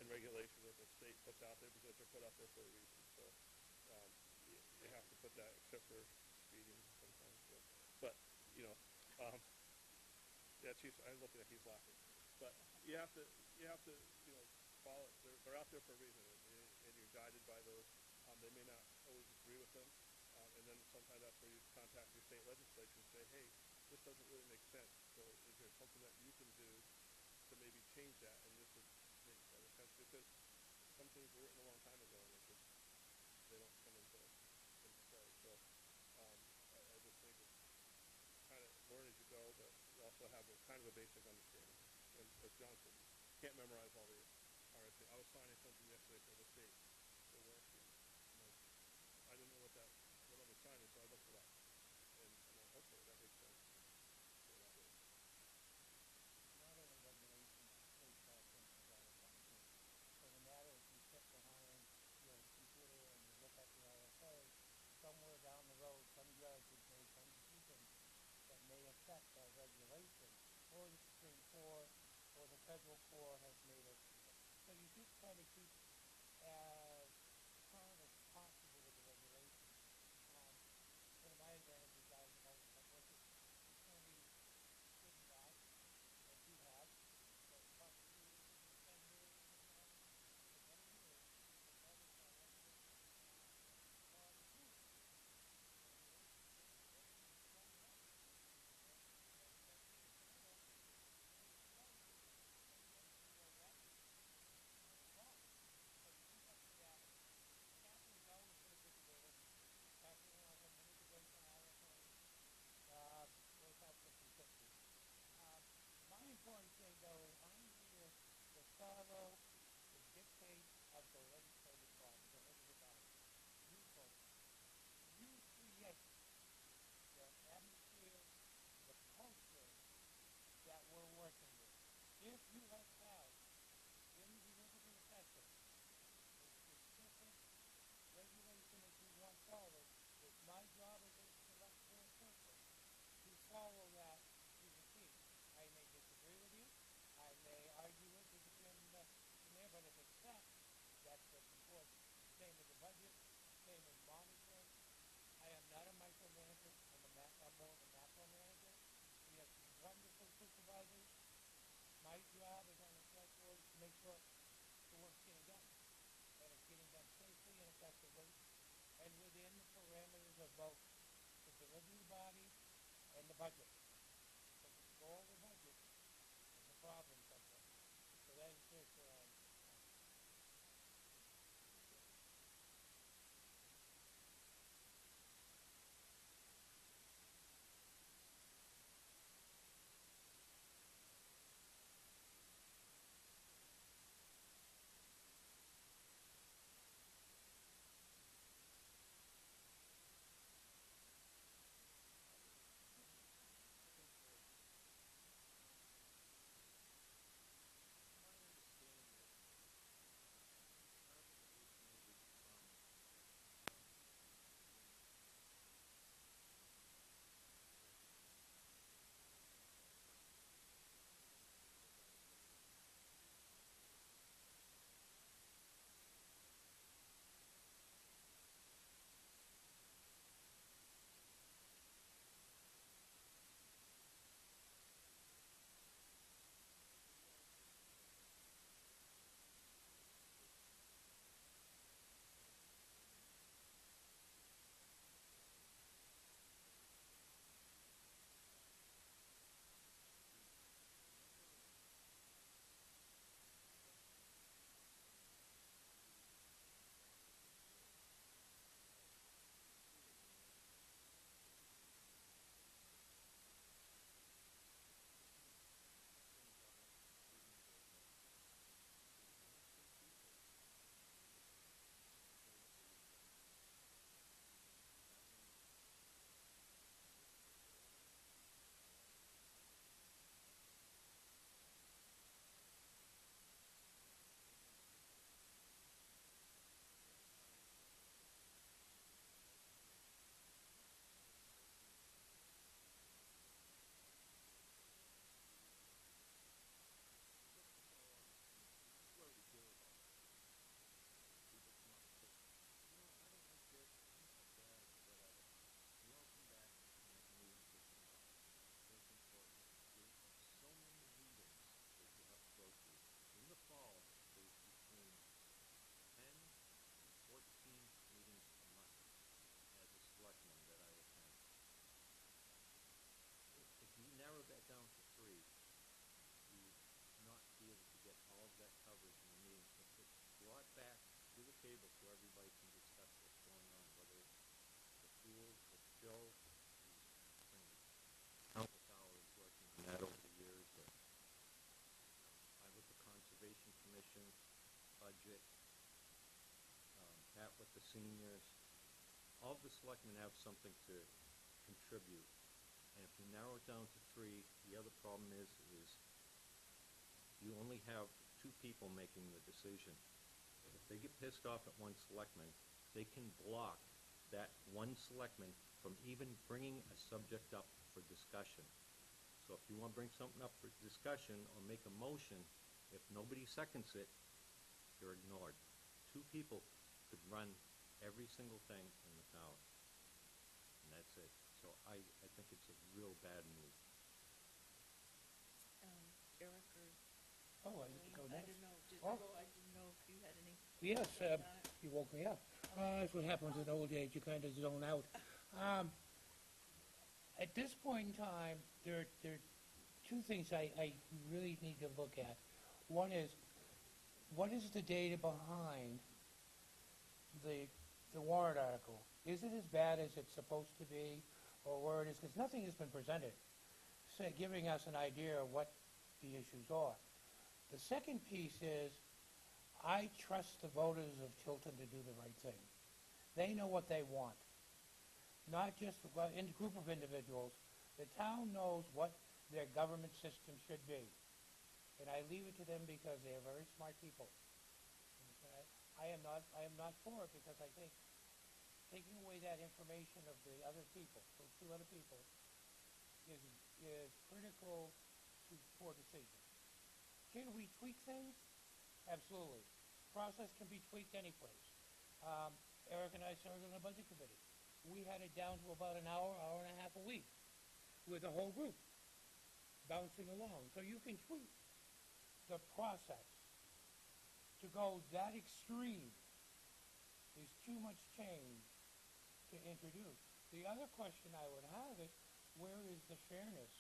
and regulations that the state puts out there because they're put out there for a reason. So you have to put that, except for speeding sometimes. But you know, um, yeah, Chief, I'm looking at he's laughing. But you have to follow it. They're out there for a reason, and you're guided by those. They may not always agree with them, and then sometimes that's where you contact your state legislature and say, hey, this doesn't really make sense. So is there something that you can do to maybe change that, and this would make better sense? Because some things were written a long time ago, and they don't come into play. So I just think it's kind of learn as you go, but you also have a kind of a basic understanding. And as John said, you can't memorize all the RSA. I was signing something yesterday for the state for work, and I didn't know what I was signing, so I looked it up. And I'm like, okay, that makes sense. So that way. Not only regulations, state preferences all the time too. So no matter if you sit behind your computer and you look at the RSA, somewhere down the road, some judge has made some decision that may affect that regulation, or the Supreme Court, or the federal court has made it. So you just try to keep as current as possible with the regulations. One of my advantages, I've worked as attorney citywide, as you have, so prosecutors and defenders and whatever. For many years, I've noticed that regulations are the tools. Regulations are strong enough. And you know, the best thing in the world is to know regulations and know when to know when it's wrong. So you keep up with that. Catherine's always been a good debater. Catherine and I have many debates on RSA. Goes out 50-50. My important thing, though, is I'm here to follow the dictates of the legislative body, you folks. You create the atmosphere, the culture that we're working with. If you have passed in the municipal session a specific regulation that you want followed, it's my job as a select board person to follow that to the T. I may disagree with you. I may argue it with the chairman and the mayor, but if it's set, that's what's important. Same with the budget, same with monitoring. I am not a micromanager. I'm more of a macro manager. We have some wonderful supervisors. My job as on the select board is to make sure the work's getting done, and it's getting done safely and effectively, and within the parameters of both the delivery body and the budget. Because if you go over budget, there's a problem sometimes. So that is just where I'm. seniors. All the selectmen have something to contribute. And if you narrow it down to 3, the other problem is you only have 2 people making the decision. If they get pissed off at one selectman, they can block that one selectman from even bringing a subject up for discussion. So if you want to bring something up for discussion or make a motion, if nobody seconds it, you're ignored. 2 people could run every single thing in the town, and that's it. So I think it's a real bad move. Eric or Oh, I Wayne, go I next. didn't know, Oh. I didn't know if you had any. Yes, on it. you woke me up. That's what happens with old age, you kind of zone out. At this point in time, there are 2 things I really need to look at. One is, what is the data behind the warrant article? Is it as bad as it's supposed to be, or where it is? Because nothing has been presented, giving us an idea of what the issues are. The second piece is, I trust the voters of Tilton to do the right thing. They know what they want, not just in a group of individuals. The town knows what their government system should be, and I leave it to them because they are very smart people. Okay? I am not for it because I think taking away that information of the other people, those 2 other people, is critical to poor decisions. Can we tweak things? Absolutely. Process can be tweaked any place. Eric and I served on a budget committee. We had it down to about an hour, hour and a half a week with the whole group bouncing along. So you can tweak the process. To go that extreme is too much change to introduce. The other question I would have is, where is the fairness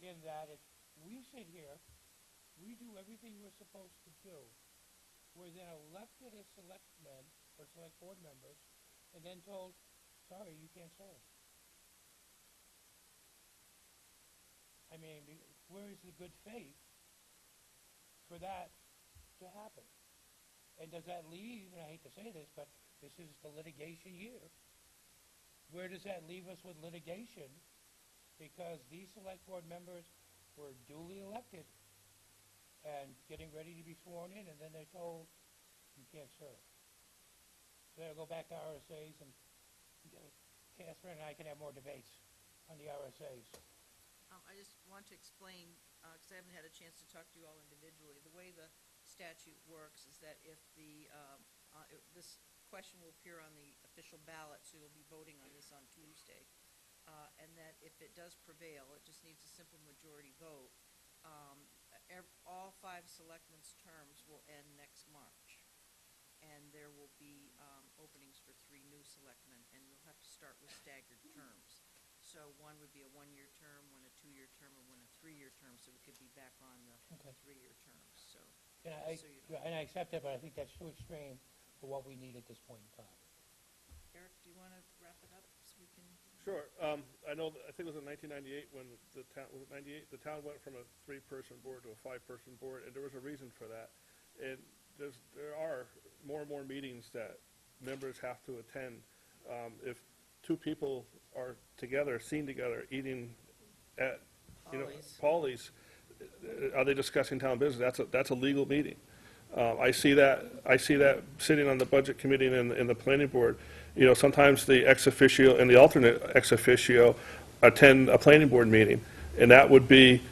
in that if we sit here, we do everything we're supposed to do, we're then elected as selectmen or select board members, and then told, sorry, you can't serve. I mean, where is the good faith for that to happen? And does that leave, and I hate to say this, but this is the litigation year. Where does that leave us with litigation? Because these select board members were duly elected and getting ready to be sworn in, and then they're told, you can't serve. So they'll go back to RSAs, and Catherine and I can have more debates on the RSAs. I just want to explain, because I haven't had a chance to talk to you all individually, the way the statute works is that if this question will appear on the official ballot, so you'll be voting on this on Tuesday, and that if it does prevail, it just needs a simple majority vote. All 5 selectmen's terms will end next March, and there will be openings for 3 new selectmen, and you'll have to start with staggered terms. So one would be a 1-year term, one a 2-year term, and one a 3-year term, so we could be back on the Okay. 3-year terms, so. And So I accept it, but I think that's too extreme for what we need at this point in time. Eric, do you want to wrap it up so we can? Sure. I know, I think it was in 1998 when the town, was it 98? The town went from a 3-person board to a 5-person board, and there was a reason for that. And there are more and more meetings that members have to attend. If 2 people are together, seen together, eating at, Paulie's, are they discussing town business? That's a legal meeting. I see that sitting on the budget committee and in the planning board. Sometimes the ex officio and the alternate ex officio attend a planning board meeting, and that would be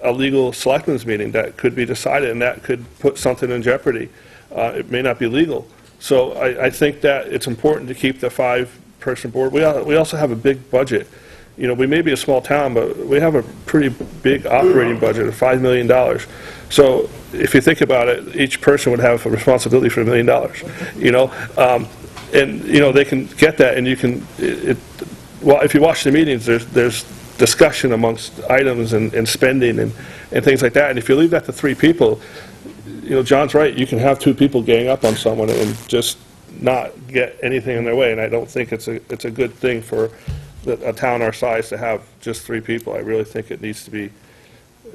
a legal selectmen's meeting that could be decided, and that could put something in jeopardy. It may not be legal. So I think that it's important to keep the 5-person board. We also have a big budget. We may be a small town, but we have a pretty big operating budget of $5 million. So if you think about it, each person would have a responsibility for $1 million. And they can get that, and you can. Well, if you watch the meetings, there's discussion amongst items and spending and things like that. And if you leave that to 3 people, John's right. You can have 2 people gang up on someone and just not get anything in their way. And I don't think it's a good thing for a town our size to have just 3 people. I really think it needs to be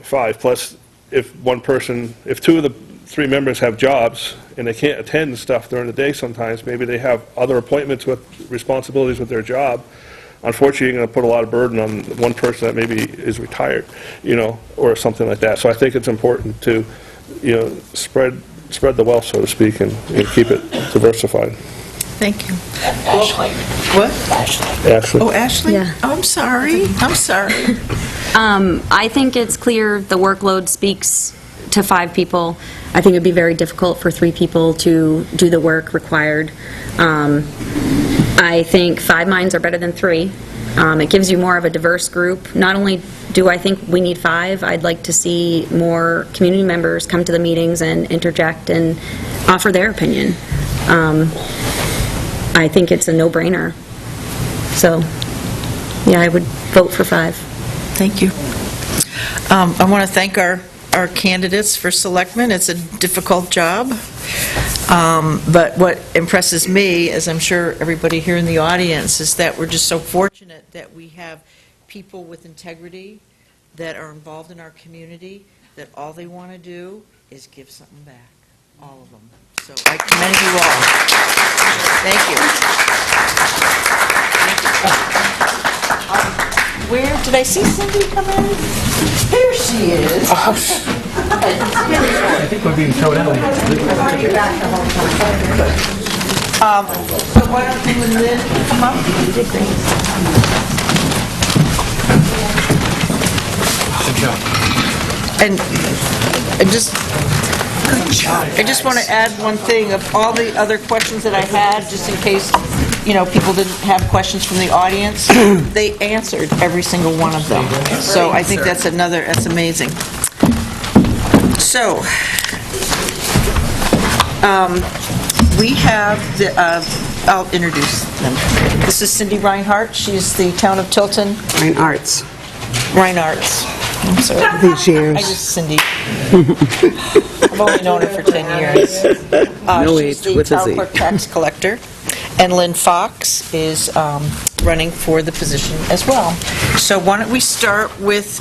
5. Plus, if 2 of the three members have jobs and they can't attend stuff during the day sometimes, maybe they have other appointments with responsibilities with their job, unfortunately, you're going to put a lot of burden on one person that maybe is retired, or something like that. So I think it's important to, spread the wealth, so to speak, and keep it diversified. Thank you. Ashley. What? Ashley? Oh, Ashley? Yeah. Oh, I'm sorry. I think it's clear the workload speaks to 5 people. I think it'd be very difficult for 3 people to do the work required. I think 5 minds are better than 3. It gives you more of a diverse group. Not only do I think we need 5, I'd like to see more community members come to the meetings and interject and offer their opinion. I think it's a no-brainer. So, yeah, I would vote for 5. Thank you. I want to thank our candidates for selectmen. It's a difficult job. But what impresses me, as I'm sure everybody here in the audience, is that we're just so fortunate that we have people with integrity that are involved in our community, that all they want to do is give something back, all of them. So I commend you all. Thank you. Where, did I see Cindy come in? Here she is. I think we're being towed out. So why don't you and Lynn come up? You did great. Good job. And I just want to add one thing. Of all the other questions that I had, just in case, people didn't have questions from the audience, they answered every single one of them. So I think that's amazing. So, we have I'll introduce them. This is Cindy Reinhardt. She's the town of Tilton. Reinhardt's. I'm sorry. These years. I just, Cindy. I've only known her for 10 years. No She's age, with a the town Z. clerk tax collector. And Lynn Fox is running for the position as well. So why don't we start with,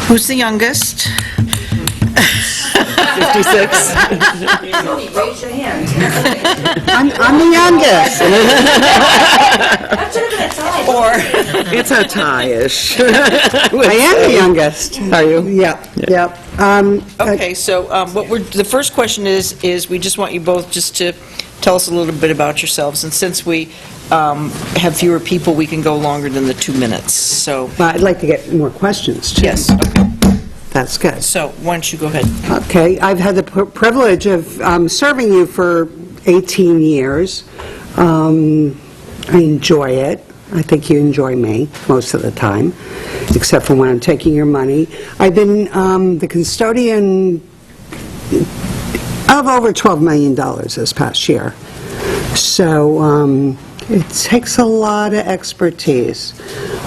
who's the youngest? 56. Raise your hand. I'm the youngest. Or, It's a tie-ish. I am the youngest. Are you? Yep. okay, so the first question is we just want you both just to tell us a little bit about yourselves. And since we have fewer people, we can go longer than the 2 minutes. So, Well, I'd like to get more questions, too. yes, okay. That's good. So why don't you go ahead? Okay, I've had the privilege of serving you for 18 years. I enjoy it. I think you enjoy me most of the time, except for when I'm taking your money. I've been the custodian of over $12 million this past year. So it takes a lot of expertise,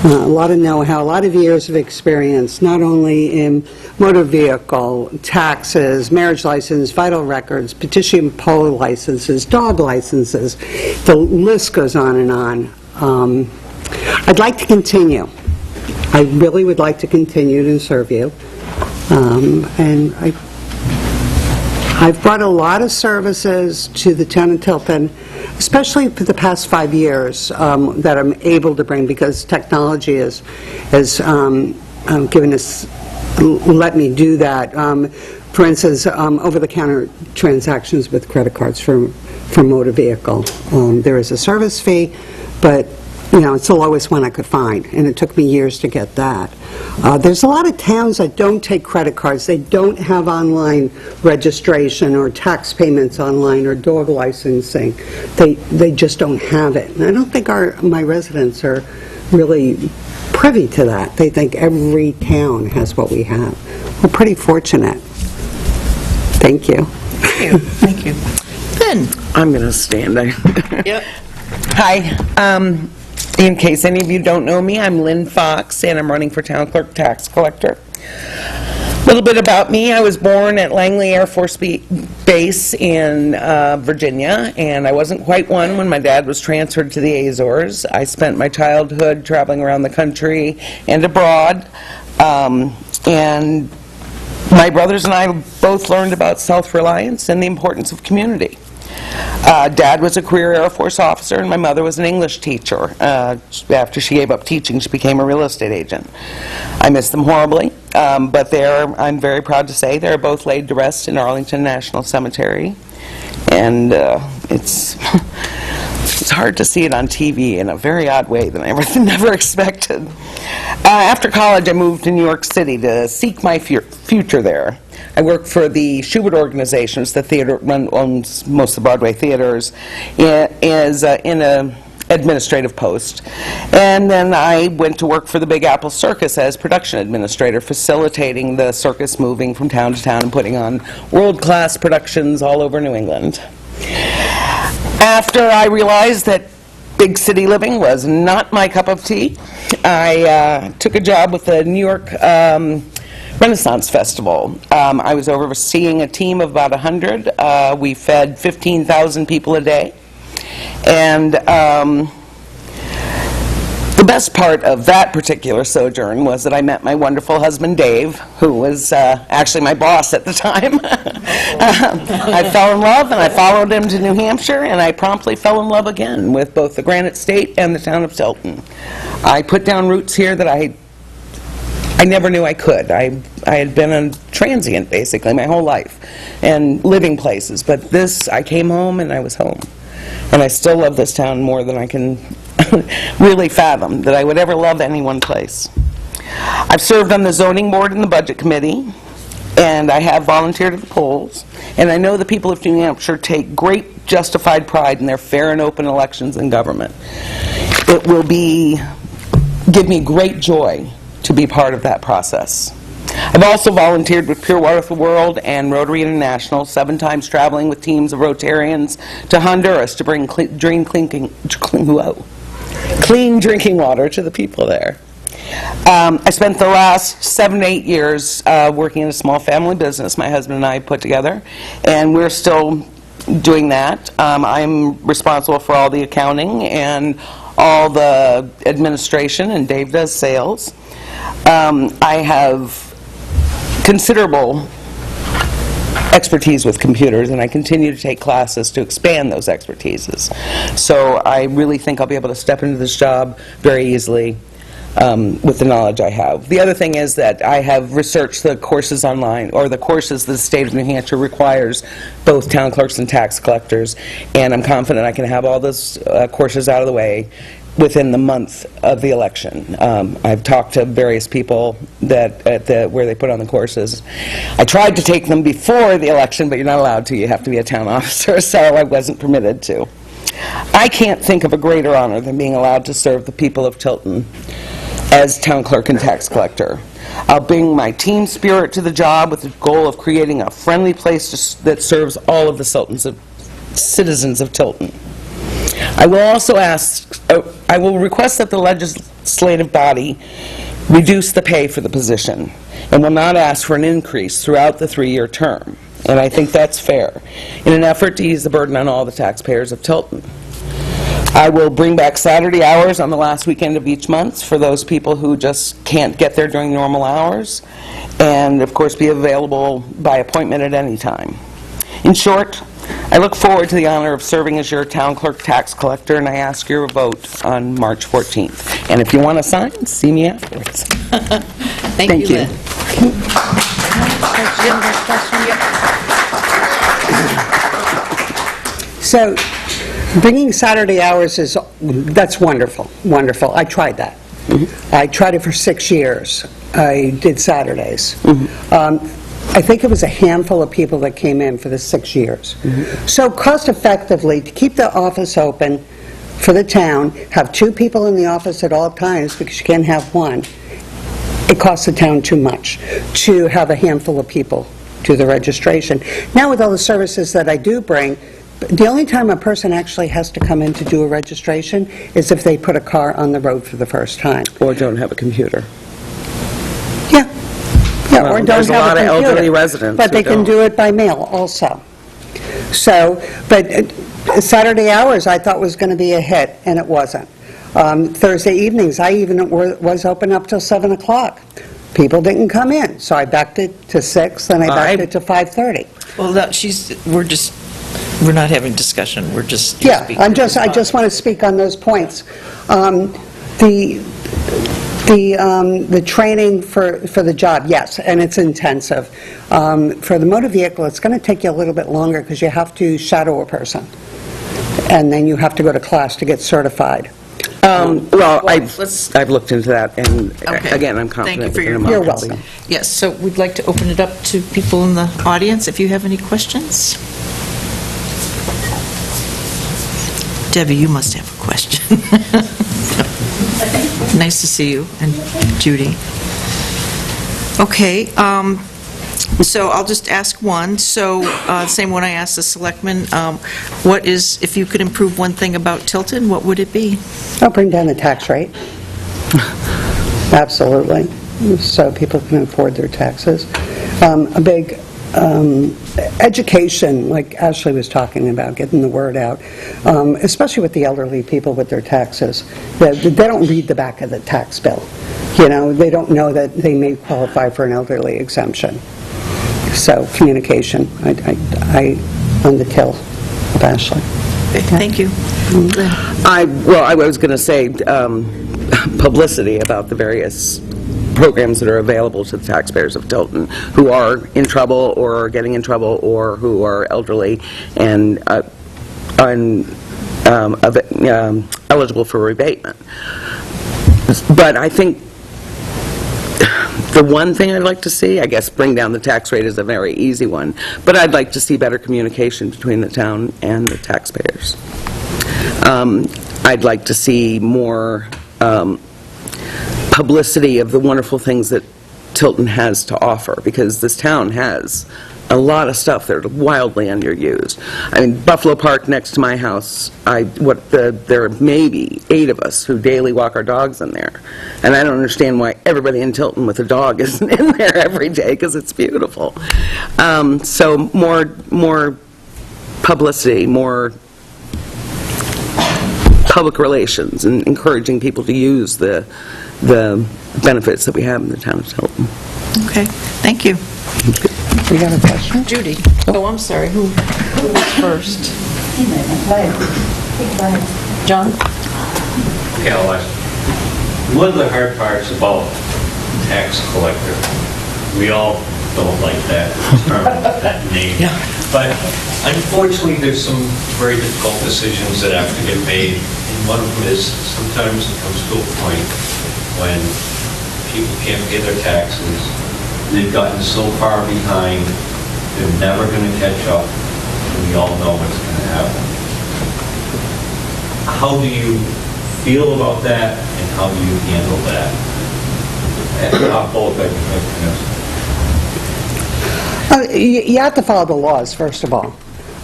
a lot of know-how, a lot of years of experience, not only in motor vehicle, taxes, marriage license, vital records, petition polo licenses, dog licenses. The list goes on and on. I'd like to continue. I really would like to continue to serve you. And I've brought a lot of services to the town of Tilton, especially for the past 5 years, that I'm able to bring, because technology has given us, let me do that. For instance, over-the-counter transactions with credit cards for motor vehicle. There is a service fee, but it's the lowest one I could find, and it took me years to get that. There's a lot of towns that don't take credit cards. They don't have online registration or tax payments online or dog licensing. They just don't have it. And I don't think my residents are really privy to that. They think every town has what we have. We're pretty fortunate. Thank you. Thank you. Thank you. Lynn? I'm going to stand there. Yep. Hi. In case any of you don't know me, I'm Lynn Fox, and I'm running for Town Clerk Tax Collector. A little bit about me. I was born at Langley Air Force Base in Virginia, and I wasn't quite one when my dad was transferred to the Azores. I spent my childhood traveling around the country and abroad, and My brothers and I both learned about self-reliance and the importance of community. Dad was a career Air Force officer, and my mother was an English teacher. After she gave up teaching, she became a real estate agent. I miss them horribly, but I'm very proud to say they're both laid to rest in Arlington National Cemetery. And it's hard to see it on TV in a very odd way that I never expected. After college, I moved to New York City to seek my future there. I work for the Schubert Organization, it's the theater owns most of the Broadway theaters, is in an administrative post. And then I went to work for the Big Apple Circus as production administrator, facilitating the circus moving from town to town and putting on world-class productions all over New England. After I realized that big city living was not my cup of tea, I took a job with the New York Renaissance Festival. I was overseeing a team of about 100. We fed 15,000 people a day. And the best part of that particular sojourn was that I met my wonderful husband, Dave, who was actually my boss at the time. I fell in love, and I followed him to New Hampshire, and I promptly fell in love again with both the Granite State and the town of Tilton. I put down roots here that I never knew I could. I had been a transient, basically, my whole life, and living places. But this, I came home, and I was home. And I still love this town more than I can really fathom that I would ever love any one place. I've served on the zoning board and the budget committee, and I have volunteered at the polls. And I know the people of New Hampshire take great justified pride in their fair and open elections and government. It will give me great joy to be part of that process. I've also volunteered with Pure Water for the World and Rotary International, 7 times traveling with teams of Rotarians to Honduras to bring clean drinking water to the people there. I spent the last 7 to 8 years working in a small family business my husband and I put together, and we're still doing that. I'm responsible for all the accounting and all the administration, and Dave does sales. I have considerable expertise with computers, and I continue to take classes to expand those expertises. So I really think I'll be able to step into this job very easily with the knowledge I have. The other thing is that I have researched the courses online, or the courses the state of New Hampshire requires both town clerks and tax collectors, and I'm confident I can have all those courses out of the way within the month of the election. I've talked to various people where they put on the courses. I tried to take them before the election, but you're not allowed to. You have to be a town officer, so I wasn't permitted to. I can't think of a greater honor than being allowed to serve the people of Tilton as town clerk and tax collector. I'll bring my team spirit to the job with the goal of creating a friendly place that serves all of the citizens of Tilton. I will request that the legislative body reduce the pay for the position and will not ask for an increase throughout the 3-year term. And I think that's fair, in an effort to ease the burden on all the taxpayers of Tilton. I will bring back Saturday hours on the last weekend of each month for those people who just can't get there during normal hours, and of course be available by appointment at any time. In short, I look forward to the honor of serving as your town clerk tax collector, and I ask your vote on March 14th. And if you want to sign, see me afterwards. Thank you, Lynn. So, bringing Saturday hours that's wonderful, wonderful. I tried that. I tried it for 6 years. I did Saturdays. I think it was a handful of people that came in for the 6 years. So cost effectively, to keep the office open for the town, have 2 people in the office at all times because you can't have one, it costs the town too much to have a handful of people do the registration. Now with all the services that I do bring, the only time a person actually has to come in to do a registration is if they put a car on the road for the first time. Or don't have a computer. Yeah, Well, or don't there's a have lot of computer. elderly residents But who they can don't. do it by mail also. So, but Saturday hours I thought was going to be a hit, and it wasn't. Thursday evenings, I even was open up till 7 o'clock. people didn't come in, so I backed it to 6, then I backed it to 5:30. Well, no, we're not having discussion, we're just. Yeah, I just want to speak on those points. The training for the job, yes, and it's intensive. For the motor vehicle, it's going to take you a little bit longer because you have to shadow a person, and then you have to go to class to get certified. Well, I've looked into that, and Okay. again, I'm confident. Thank you for your within a month. You're comments. welcome. Yes, so we'd like to open it up to people in the audience, if you have any questions. Debbie, you must have a question. Nice to see you, and Judy. Okay, so I'll just ask one. So, same one I asked the selectmen. What is, if you could improve one thing about Tilton, what would it be? I'll bring down the tax rate. Absolutely, so people can afford their taxes. A big education, like Ashley was talking about, getting the word out, especially with the elderly people with their taxes. They don't read the back of the tax bill. You know, they don't know that they may qualify for an elderly exemption. So communication, on the till of Ashley. Okay, thank you. Lynn? I was going to say publicity about the various programs that are available to the taxpayers of Tilton who are in trouble or are getting in trouble or who are elderly and eligible for rebatement. But I think the one thing I'd like to see, I guess bring down the tax rate is a very easy one, but I'd like to see better communication between the town and the taxpayers. I'd like to see more publicity of the wonderful things that Tilton has to offer, because this town has a lot of stuff that are wildly underused. I mean, Buffalo Park next to my house, there are maybe 8 of us who daily walk our dogs in there. And I don't understand why everybody in Tilton with a dog isn't in there every day, because it's beautiful. So more publicity, more public relations, and encouraging people to use the benefits that we have in the town of Tilton. Okay, thank you. We got a question? Judy? Oh, I'm sorry, who was first? John? Okay, I'll ask. One of the hard parts about tax collector, we all don't like that term, that name. Yeah. But unfortunately, there's some very difficult decisions that have to get made. And one of them is sometimes it comes to a point when people can't pay their taxes. They've gotten so far behind, they're never going to catch up, and we all know what's going to happen. How do you feel about that, and how do you handle that? And not both, I guess. You have to follow the laws, first of all.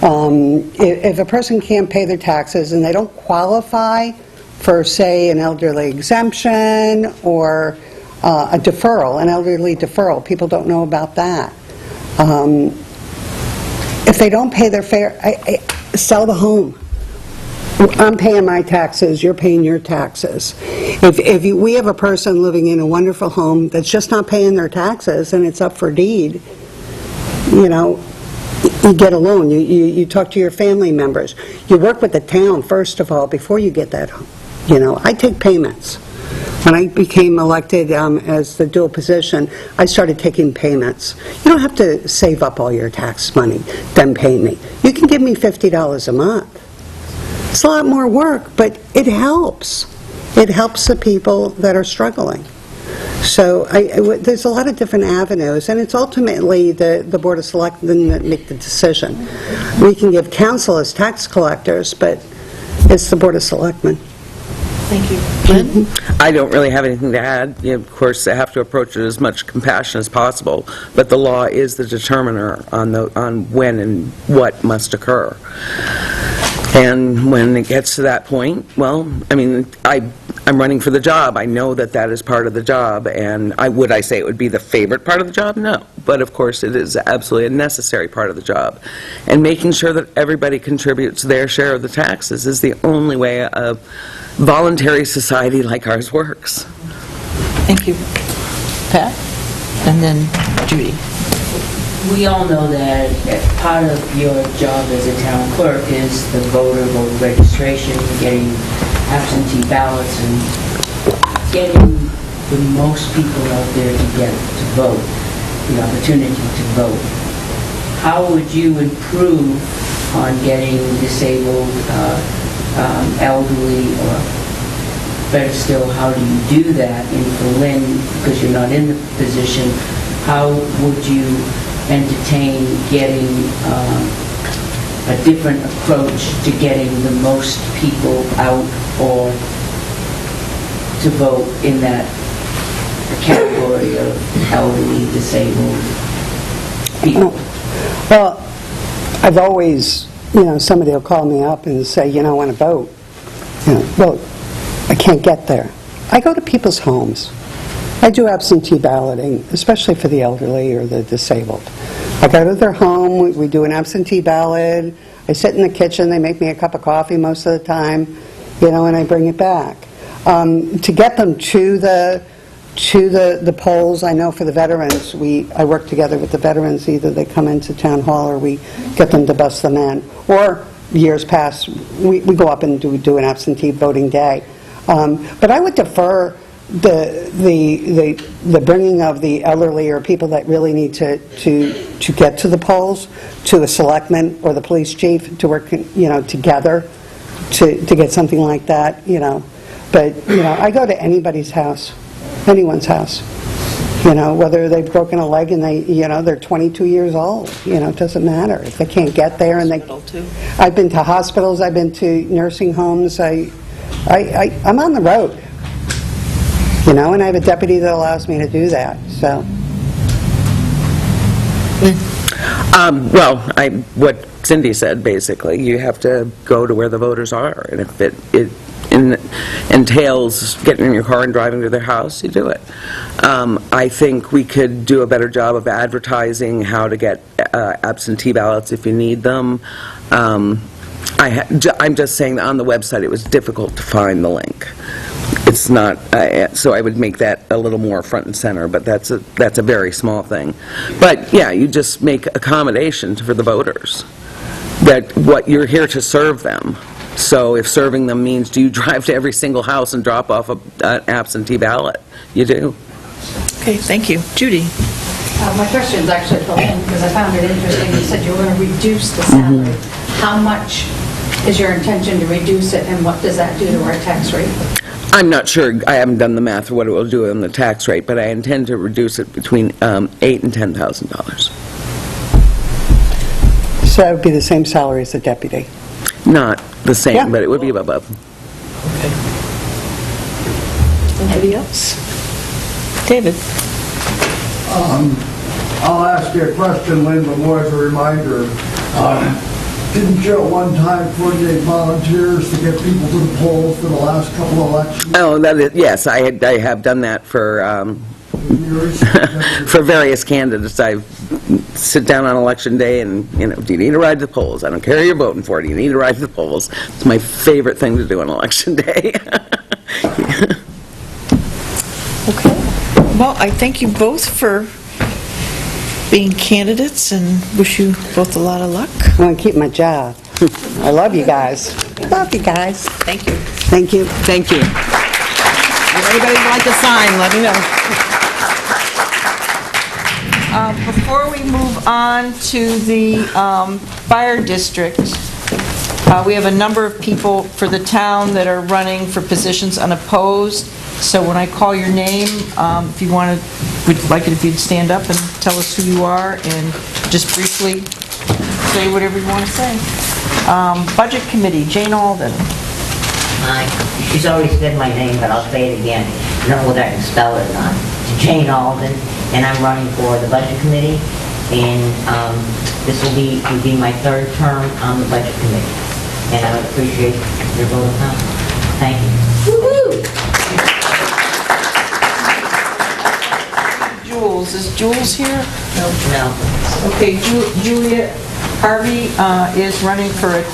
If a person can't pay their taxes and they don't qualify for, say, an elderly exemption or a deferral, an elderly deferral, people don't know about that. If they don't pay their fare, sell the home. I'm paying my taxes, you're paying your taxes. We have a person living in a wonderful home that's just not paying their taxes and it's up for deed, you know, you get a loan. You talk to your family members. You work with the town, first of all, before you get that home. You know, I take payments. When I became elected as the dual position, I started taking payments. You don't have to save up all your tax money, then pay me. You can give me $50 a month. It's a lot more work, but it helps. It helps the people that are struggling. So there's a lot of different avenues, and it's ultimately the Board of Selectmen that make the decision. We can give counsel as tax collectors, but it's the Board of Selectmen. Thank you. Lynn? I don't really have anything to add. You know, of course, I have to approach it as much compassion as possible, but the law is the determiner on when and what must occur. And when it gets to that point, well, I mean, I'm running for the job. I know that that is part of the job, and would I say it would be the favorite part of the job? No. But of course, it is absolutely a necessary part of the job. And making sure that everybody contributes their share of the taxes is the only way a voluntary society like ours works. Thank you. Pat? And then Judy. We all know that part of your job as a town clerk is the voter registration, getting absentee ballots, and getting the most people out there to get to vote, the opportunity to vote. How would you improve on getting disabled, elderly, or better still, how do you do that in Berlin, because you're not in the position? How would you entertain getting a different approach to getting the most people out or to vote in that category of elderly, disabled people? Well, I've always, somebody will call me up and say, I want to vote. Well, I can't get there. I go to people's homes. I do absentee balloting, especially for the elderly or the disabled. I go to their home, we do an absentee ballot, I sit in the kitchen, they make me a cup of coffee most of the time, and I bring it back. To get them to the polls, I know for the veterans, I work together with the veterans, either they come into town hall or we get them to bus them in. Or years past, we go up and do an absentee voting day. But I would defer the bringing of the elderly or people that really need to get to the polls to the selectmen or the police chief to work together to get something like that. But I go to anybody's house, anyone's house. Whether they've broken a leg and they're 22 years old. It doesn't matter if they can't get there. And I've been to hospitals. I've been to nursing homes. I'm on the road. And I have a deputy that allows me to do that, so. What Cindy said, basically, you have to go to where the voters are, and if it entails getting in your car and driving to their house, you do it. I think we could do a better job of advertising how to get absentee ballots if you need them. I'm just saying that on the website it was difficult to find the link. It's not, so I would make that a little more front and center, but that's a very small thing. But yeah, you just make accommodations for the voters, that what you're here to serve them. So if serving them means, do you drive to every single house and drop off an absentee ballot? You do. Okay, thank you. Judy? My question is actually for Lynn, because I found it interesting. You said you were going to reduce the salary. How much is your intention to reduce it, and what does that do to our tax rate? I'm not sure. I haven't done the math for what it will do on the tax rate, but I intend to reduce it between $8,000 and $10,000. So that would be the same salary as the deputy? Not the same, Yeah. but it would be above. Okay. Anybody else? David? I'll ask you a question, Lynn, but more as a reminder. Didn't you at one time coordinate volunteers to get people to the polls for the last couple of elections? Oh, yes, I have done that for Years? for various candidates. I sit down on election day and, do you need to ride to the polls? I don't care who you're voting for. Do you need to ride to the polls? It's my favorite thing to do on election day. Okay. Well, I thank you both for being candidates and wish you both a lot of luck. I want to keep my job. I love you guys. Love you guys. Thank you. Thank you. Thank you. If anybody would like to sign, let me know. Before we move on to the fire district, we have a number of people for the town that are running for positions unopposed. So when I call your name, if you want to, we'd like it if you'd stand up and tell us who you are and just briefly say whatever you want to say. Budget Committee, Jane Alden. Hi. She's already said my name, but I'll say it again. I don't know whether I can spell it or not. It's Jane Alden, and I'm running for the Budget Committee, and this will be my third term on the Budget Committee, and I would appreciate your vote of confidence. Thank you. Woo-hoo! Jules, is Jules here? No. Okay, Julia Harvey is running for a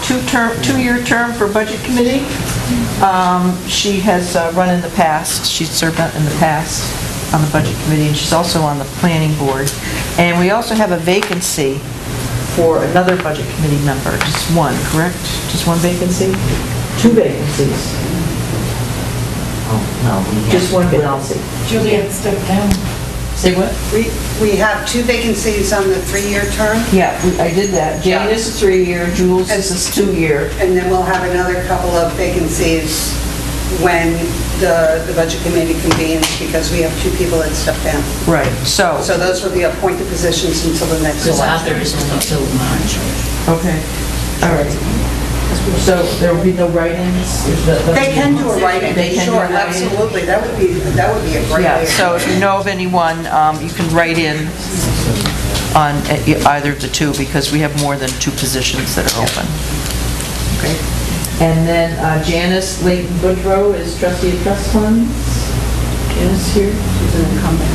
two-year term for Budget Committee. She has run in the past. She's served in the past. on the Budget Committee, and she's also on the Planning Board. And we also have a vacancy for another Budget Committee member, just one, correct? Just one vacancy? Two vacancies, Oh, no, we have. just one vacancy. Juliet stepped down. Say what? We have two vacancies on the three-year term, Yeah, I did that. Jane is a 3-year, Jules is a 2-year. and then we'll have another couple of vacancies when the budget committee convenes, because we have two people that stepped down. Right, so, So those will be appointed positions until the next Because election. others until March. okay, all right. So there will be no write-ins? They can do a write-in, They can do sure, a write-in? absolutely. That would be a great Yeah, way. so if you know of anyone, you can write in on either of the two, because we have more than 2 positions that are open. Okay. And then Janice Layton Boudreau is trustee of trust funds. Janice here, she's an incumbent.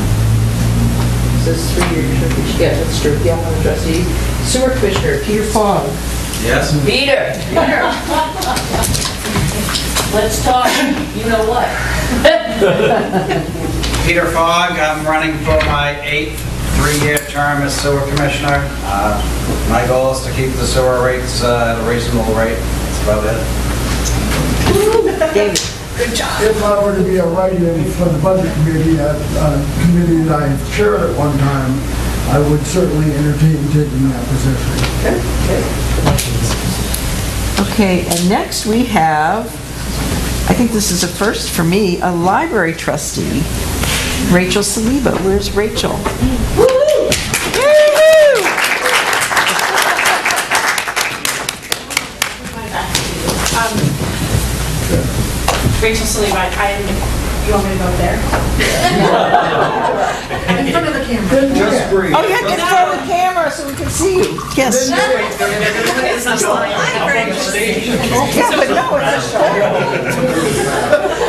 Says 3-year term, yeah, that's true, yeah, one of the trustees. Sewer Commissioner, Peter Fogg. Yes. Peter. Let's talk, you know what? Peter Fogg, I'm running for my 8th 3-year term as sewer commissioner. My goal is to keep the sewer rates at a reasonable rate. That's about it. David. If I were to be a write-in for the budget committee, a committee that I chaired at one time, I would certainly entertain taking that position. Okay, and next we have, I think this is a first for me, a library trustee, Rachel Saliba. Where's Rachel? Rachel Saliba, you want me to go there? In front of the camera. Oh, you have to throw the camera so we can see you. Yes. Yeah, but no, it's a show.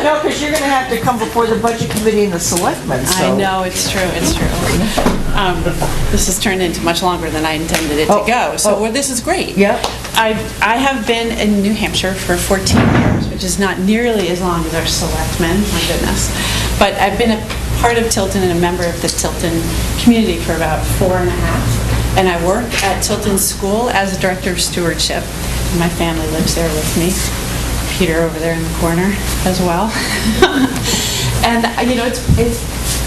No, because you're going to have to come before the budget committee and the selectmen, so. I know, it's true, it's true. This has turned into much longer than I intended it to go, so well, this is great. Yep. I have been in New Hampshire for 14 years, which is not nearly as long as our selectmen, my goodness. But I've been a part of Tilton and a member of the Tilton community for about 4.5. And I work at Tilton School as a director of stewardship. My family lives there with me. Peter over there in the corner as well. And, you know,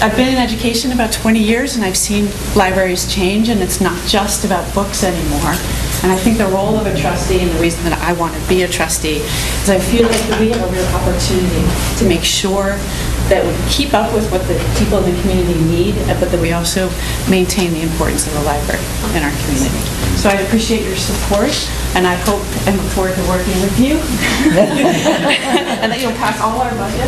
I've been in education about 20 years, and I've seen libraries change, and it's not just about books anymore. And I think the role of a trustee, and the reason that I want to be a trustee, is I feel like we have a real opportunity to make sure that we keep up with what the people in the community need, but that we also maintain the importance of the library in our community. So I appreciate your support, and I hope and look forward to working with you. And that you'll pass all our budget.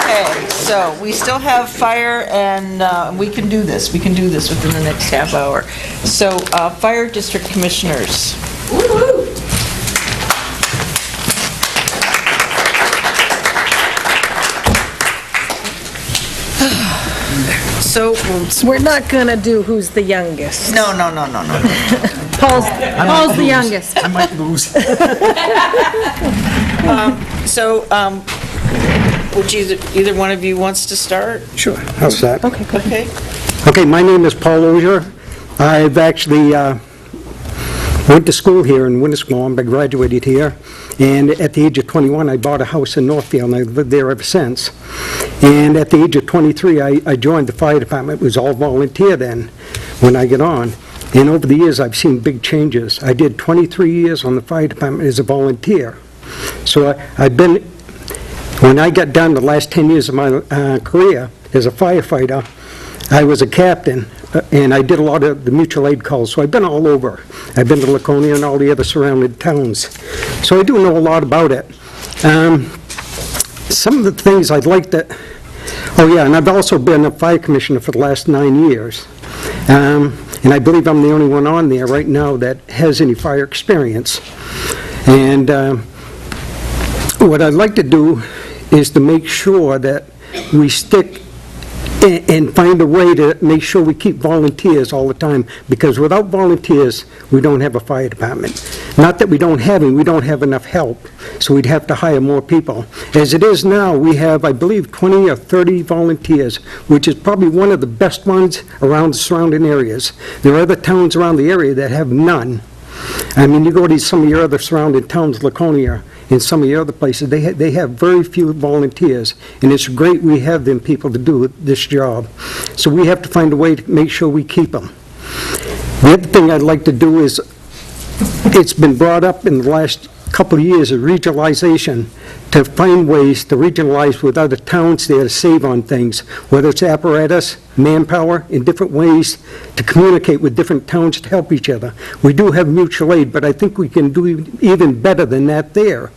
Okay, so we still have fire, and we can do this. We can do this within the next half hour. So, fire district commissioners. So, We're not gonna do who's the youngest. no. Paul's the youngest. I might lose. So, would either one of you wants to start? Sure, how's that? Okay, good. Okay. Okay, my name is Paul Ozier. I've actually went to school here in Winnisquam. I graduated here, and at the age of 21, I bought a house in Northfield, and I've lived there ever since. And at the age of 23, I joined the fire department. It was all volunteer then, when I got on. And over the years, I've seen big changes. I did 23 years on the fire department as a volunteer. So I've been, when I got done the last 10 years of my career as a firefighter, I was a captain, and I did a lot of the mutual aid calls, so I've been all over. I've been to Laconia and all the other surrounding towns. So I do know a lot about it. Some of the things I'd like to, and I've also been a fire commissioner for the last 9 years. And I believe I'm the only one on there right now that has any fire experience. And what I'd like to do is to make sure that we stick and find a way to make sure we keep volunteers all the time, because without volunteers, we don't have a fire department. Not that we don't have any, we don't have enough help, so we'd have to hire more people. As it is now, we have, I believe, 20 or 30 volunteers, which is probably one of the best ones around the surrounding areas. There are other towns around the area that have none. I mean, you go to some of your other surrounding towns, Laconia, and some of your other places, they have very few volunteers, and it's great we have them people to do this job. So we have to find a way to make sure we keep them. The other thing I'd like to do is, it's been brought up in the last couple of years of regionalization, to find ways to regionalize with other towns there to save on things, whether it's apparatus, manpower, in different ways to communicate with different towns to help each other. We do have mutual aid, but I think we can do even better than that there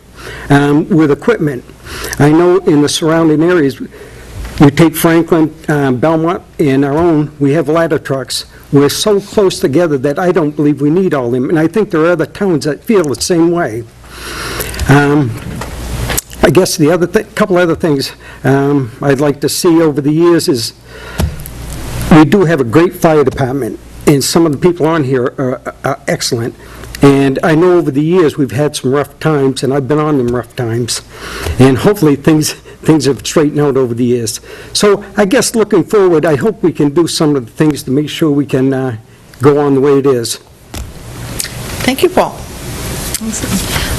with equipment. I know in the surrounding areas, we take Franklin, Belmont, and our own, we have ladder trucks. We're so close together that I don't believe we need all them, and I think there are other towns that feel the same way. I guess the other couple other things I'd like to see over the years is, we do have a great fire department, and some of the people on here are excellent. And I know over the years, we've had some rough times, and I've been on them rough times. And hopefully, things have straightened out over the years. So I guess looking forward, I hope we can do some of the things to make sure we can go on the way it is. Thank you, Paul.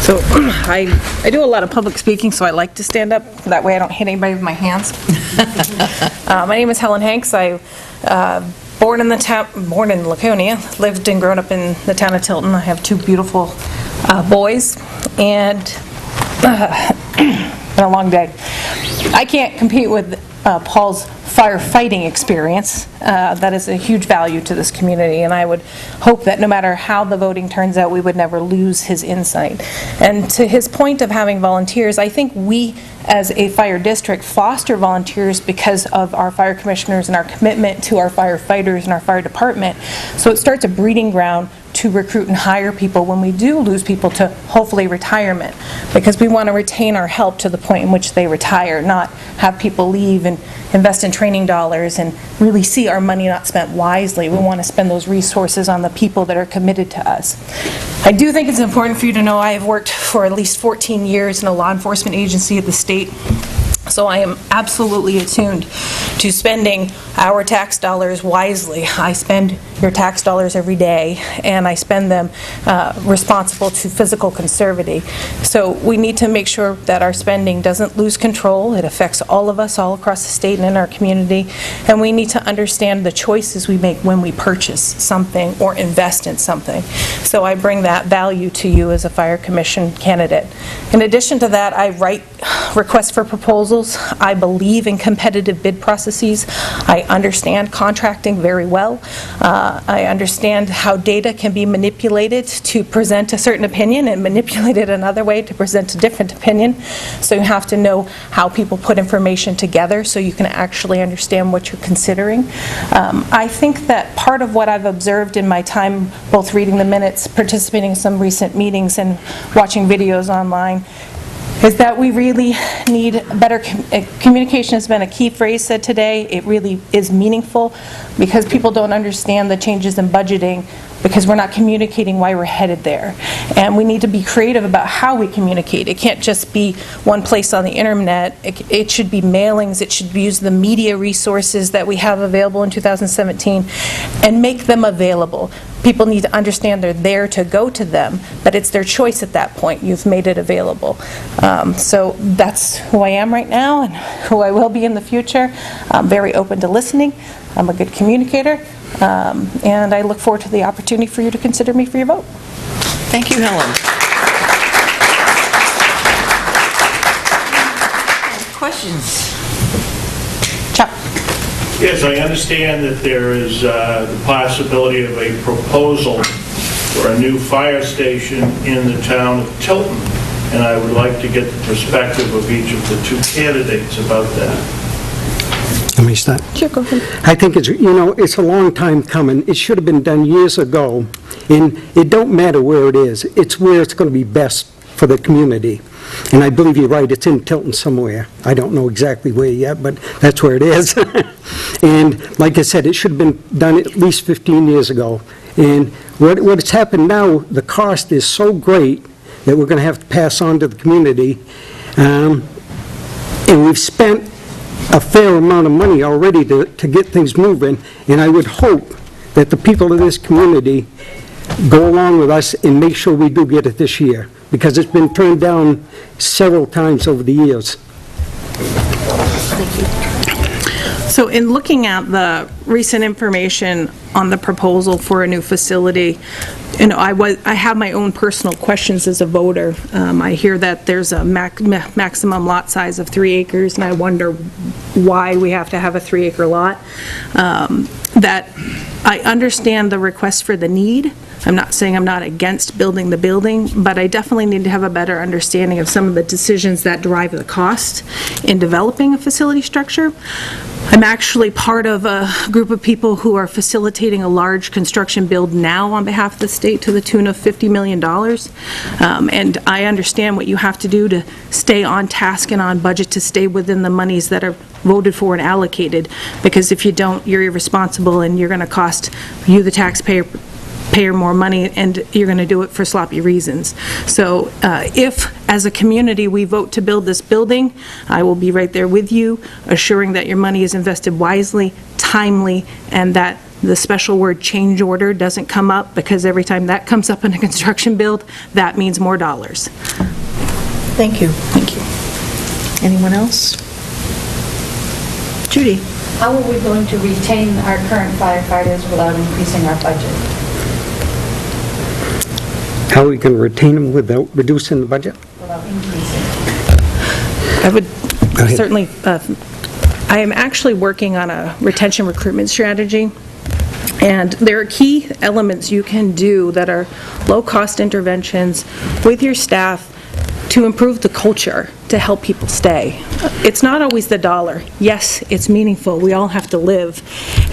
So I do a lot of public speaking, so I like to stand up. That way I don't hit anybody with my hands. My name is Helen Hanks. I born in Laconia, lived and grown up in the town of Tilton. I have two beautiful boys, and been a long day. I can't compete with Paul's firefighting experience. That is a huge value to this community, and I would hope that no matter how the voting turns out, we would never lose his insight. And to his point of having volunteers, I think we as a fire district foster volunteers because of our fire commissioners and our commitment to our firefighters and our fire department. So it starts a breeding ground to recruit and hire people when we do lose people to hopefully retirement, because we want to retain our help to the point in which they retire, not have people leave and invest in training dollars and really see our money not spent wisely. We want to spend those resources on the people that are committed to us. I do think it's important for you to know I have worked for at least 14 years in a law enforcement agency at the state. So I am absolutely attuned to spending our tax dollars wisely. I spend your tax dollars every day, and I spend them responsible to fiscal conservity. So we need to make sure that our spending doesn't lose control. It affects all of us all across the state and in our community, and we need to understand the choices we make when we purchase something or invest in something. So I bring that value to you as a fire commission candidate. In addition to that, I write requests for proposals. I believe in competitive bid processes. I understand contracting very well. I understand how data can be manipulated to present a certain opinion and manipulated another way to present a different opinion. So you have to know how people put information together so you can actually understand what you're considering. I think that part of what I've observed in my time, both reading the minutes, participating in some recent meetings, and watching videos online, is that we really need better communication. Has been a key phrase said today. It really is meaningful, because people don't understand the changes in budgeting because we're not communicating why we're headed there. And we need to be creative about how we communicate. It can't just be one place on the internet. It should be mailings. It should use the media resources that we have available in 2017 and make them available. People need to understand they're there to go to them, but it's their choice at that point. You've made it available. So that's who I am right now and who I will be in the future. I'm very open to listening. I'm a good communicator, and I look forward to the opportunity for you to consider me for your vote. Thank you, Helen. Questions? Chuck? Yes, I understand that there is the possibility of a proposal for a new fire station in the town of Tilton, and I would like to get the perspective of each of the two candidates about that. Let me start. Sure, go ahead. I think it's a long time coming. It should have been done years ago, and it don't matter where it is. It's where it's going to be best for the community. And I believe you're right, it's in Tilton somewhere. I don't know exactly where yet, but that's where it is. And like I said, it should have been done at least 15 years ago. And what's happened now, the cost is so great that we're going to have to pass on to the community. And we've spent a fair amount of money already to get things moving, and I would hope that the people of this community go along with us and make sure we do get it this year, because it's been turned down several times over the years. So in looking at the recent information on the proposal for a new facility, I have my own personal questions as a voter. I hear that there's a maximum lot size of 3 acres, and I wonder why we have to have a 3-acre lot. That I understand the request for the need. I'm not saying I'm not against building the building, but I definitely need to have a better understanding of some of the decisions that drive the cost in developing a facility structure. I'm actually part of a group of people who are facilitating a large construction build now on behalf of the state to the tune of $50 million. And I understand what you have to do to stay on task and on budget to stay within the monies that are voted for and allocated, because if you don't, you're irresponsible and you're going to cost you, the taxpayer, more money, and you're going to do it for sloppy reasons. So if, as a community, we vote to build this building, I will be right there with you, assuring that your money is invested wisely, timely, and that the special word change order doesn't come up, because every time that comes up in a construction build, that means more dollars. Thank you. Thank you. Anyone else? Judy? How are we going to retain our current firefighters without increasing our budget? How are we going to retain them without reducing the budget? Without increasing? I would Go ahead. certainly, I am actually working on a retention recruitment strategy, and there are key elements you can do that are low-cost interventions with your staff to improve the culture, to help people stay. It's not always the dollar. Yes, it's meaningful. We all have to live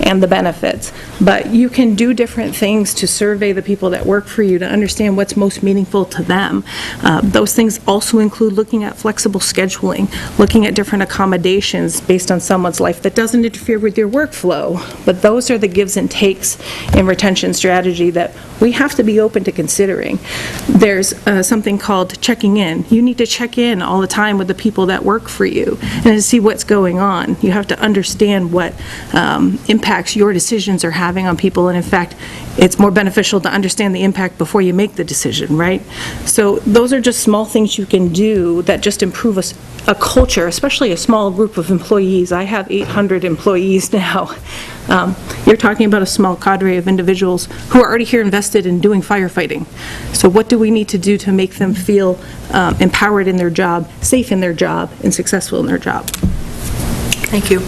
and the benefits. But you can do different things to survey the people that work for you to understand what's most meaningful to them. Those things also include looking at flexible scheduling, looking at different accommodations based on someone's life that doesn't interfere with your workflow. But those are the gives and takes in retention strategy that we have to be open to considering. There's something called checking in. You need to check in all the time with the people that work for you and to see what's going on. You have to understand what impacts your decisions are having on people, and in fact, it's more beneficial to understand the impact before you make the decision, right? So those are just small things you can do that just improve a culture, especially a small group of employees. I have 800 employees now. You're talking about a small cadre of individuals who are already here invested in doing firefighting. So what do we need to do to make them feel empowered in their job, safe in their job, and successful in their job? Thank you.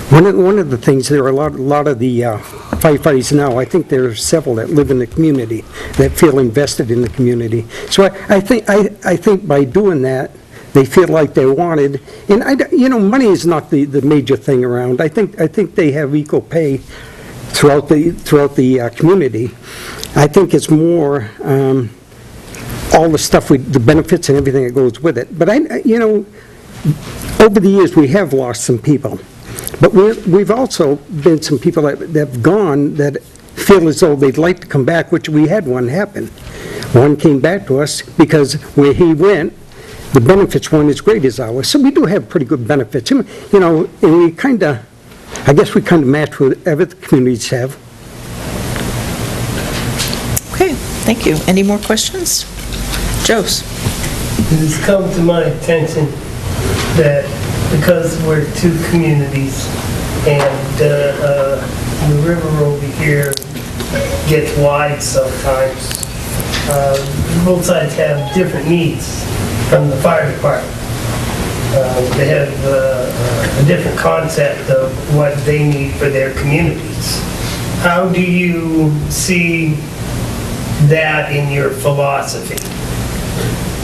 One of the things, there are a lot of the firefighters now, I think there are several that live in the community, that feel invested in the community. So I think by doing that, they feel like they're wanted. And money is not the major thing around. I think they have equal pay throughout the community. I think it's more all the stuff, the benefits and everything that goes with it. But over the years, we have lost some people. But we've also been some people that have gone that feel as though they'd like to come back, which we had one happen. One came back to us because where he went, the benefits weren't as great as ours. So we do have pretty good benefits. And we I guess we kind of match whatever the communities have. Okay, thank you. Any more questions? Jose? It has come to my attention that because we're two communities and the river over here gets wide sometimes, both sides have different needs from the fire department. They have a different concept of what they need for their communities. How do you see that in your philosophy?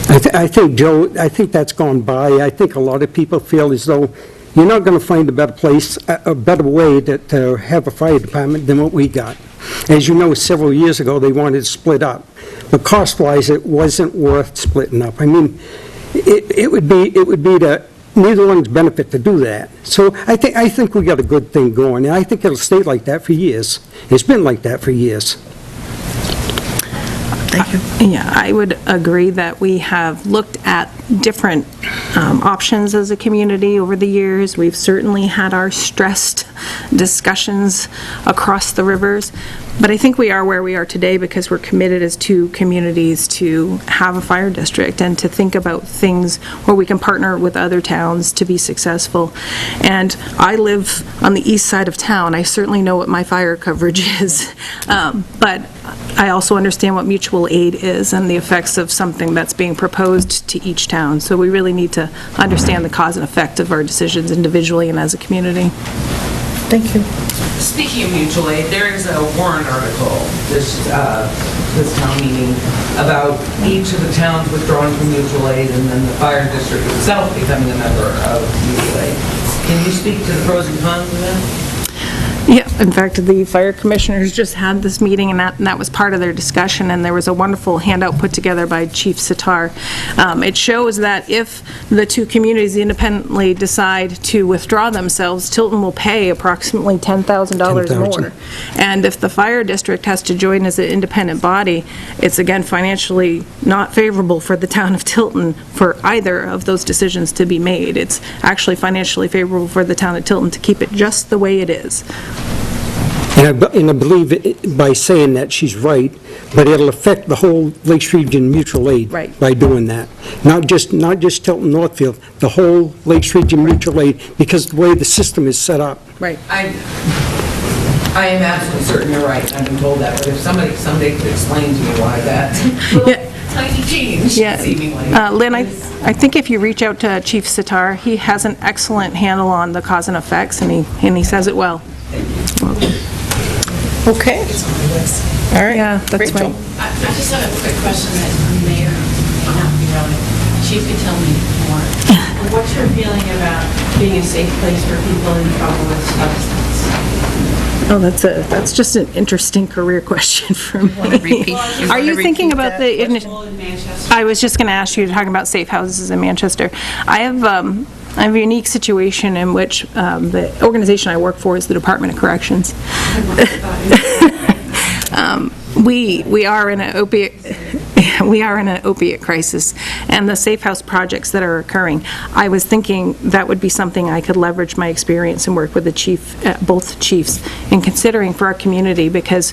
I think, Joe, that's gone by. I think a lot of people feel as though you're not going to find a better place, a better way to have a fire department than what we got. As you know, several years ago, they wanted to split up. But cost-wise, it wasn't worth splitting up. I mean, it would be to neither one's benefit to do that. So I think we got a good thing going, and I think it'll stay like that for years. It's been like that for years. Yeah, I would agree that we have looked at different options as a community over the years. We've certainly had our stressed discussions across the rivers, but I think we are where we are today because we're committed as two communities to have a fire district and to think about things where we can partner with other towns to be successful. And I live on the east side of town. I certainly know what my fire coverage is, but I also understand what mutual aid is and the effects of something that's being proposed to each town. So we really need to understand the cause and effect of our decisions individually and as a community. Thank you. Speaking of mutual aid, there is a warrant article this town meeting about each of the towns withdrawing from mutual aid and then the fire district itself becoming a member of mutual aid. Can you speak to the pros and cons of that? Yeah, in fact, the fire commissioners just had this meeting, and that was part of their discussion, and there was a wonderful handout put together by Chief Sitar. It shows that if the two communities independently decide to withdraw themselves, Tilton will pay approximately $10,000 more. And if the fire district has to join as an independent body, it's again financially not favorable for the town of Tilton for either of those decisions to be made. It's actually financially favorable for the town of Tilton to keep it just the way it is. And I believe by saying that, she's right, but it'll affect the whole Lakes Region Mutual Aid by doing that. Not just Tilton Northfield, the whole Lakes Region Mutual Aid, because the way the system is set up. Right. I am absolutely certain you're right. I've been told that, but if somebody someday could explain to me why that little tiny change seemingly. Lynn, I think if you reach out to Chief Sitar, he has an excellent handle on the cause and effects, and he says it well. Okay. All right. Yeah, that's Rachel. right. I just have a quick question that may or may not be relevant. Chief could tell me more. What's your feeling about being a safe place for people in trouble with substance? Oh, that's just an interesting career question for me. Are you thinking about the... I was just going to ask you to talk about safe houses in Manchester. I have a unique situation in which the organization I work for is the Department of Corrections. We are in an opiate crisis, and the safe house projects that are occurring, I was thinking that would be something I could leverage my experience and work with the chief, both chiefs, in considering for our community, because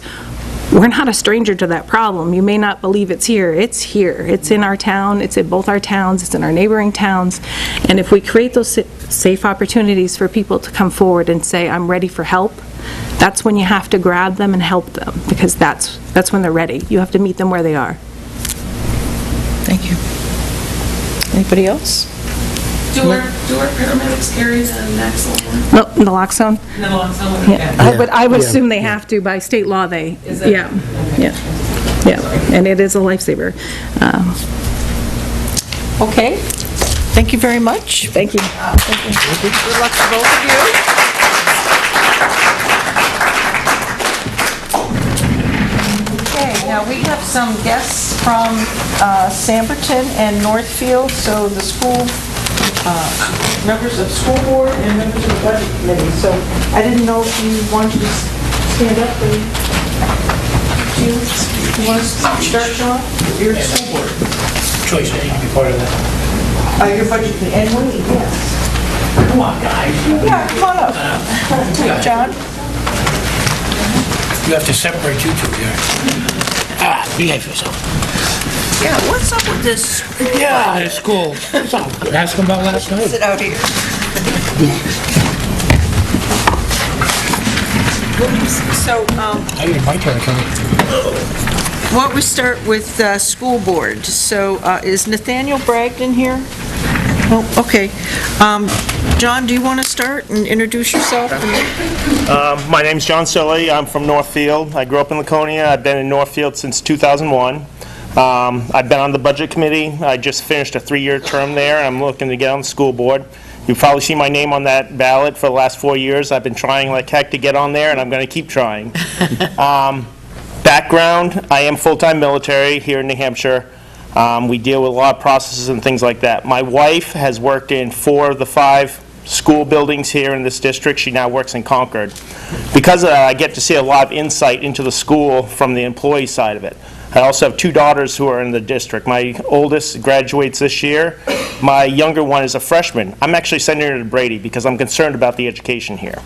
we're not a stranger to that problem. You may not believe it's here. It's here. It's in our town. It's in both our towns. It's in our neighboring towns. And if we create those safe opportunities for people to come forward and say, I'm ready for help, that's when you have to grab them and help them, because that's when they're ready. You have to meet them where they are. Thank you. Anybody else? Do our paramedics carry the Naloxone? No, naloxone? Naloxone? Yeah. I would assume they have to by state law. Is it? Yeah. And it is a lifesaver. Okay. Thank you very much. Thank you. Good luck to both of you. Okay, now we have some guests from Samberton and Northfield, so the school, members of school board and members of the budget committee. So I didn't know if you wanted to stand up and, you want to start, John? Your school board. Choice, I think, be part of that. Your budget committee, and Winnie, yes. Come on, guys. Yeah, come on up. John? You have to separate you two here. Behave yourself. Yeah, what's up with this? Yeah, it's cool. What's up? Ask him about last night. Sit out here. So, I get my turn coming. why don't we start with school board? So, is Nathaniel Bragdon here? Oh, okay. John, do you want to start and introduce yourself? My name's John Silly. I'm from Northfield. I grew up in Laconia. I've been in Northfield since 2001. I've been on the budget committee. I just finished a 3-year term there, and I'm looking to get on the school board. You've probably seen my name on that ballot for the last 4 years. I've been trying like heck to get on there, and I'm going to keep trying. Background, I am full-time military here in New Hampshire. We deal with a lot of processes and things like that. My wife has worked in 4 of the 5 school buildings here in this district. She now works in Concord. Because of that, I get to see a lot of insight into the school from the employee side of it. I also have 2 daughters who are in the district. My oldest graduates this year. My younger one is a freshman. I'm actually sending her to Brady because I'm concerned about the education here.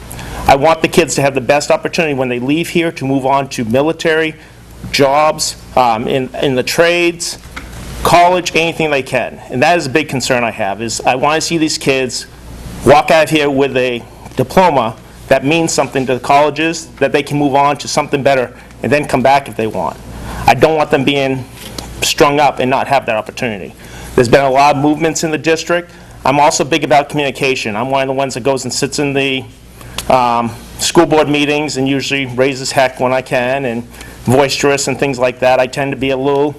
I want the kids to have the best opportunity when they leave here to move on to military, jobs, in the trades, college, anything they can. And that is a big concern I have, is I want to see these kids walk out of here with a diploma that means something to the colleges, that they can move on to something better and then come back if they want. I don't want them being strung up and not have that opportunity. There's been a lot of movements in the district. I'm also big about communication. I'm one of the ones that goes and sits in the school board meetings and usually raises heck when I can and boisterous and things like that. I tend to be a little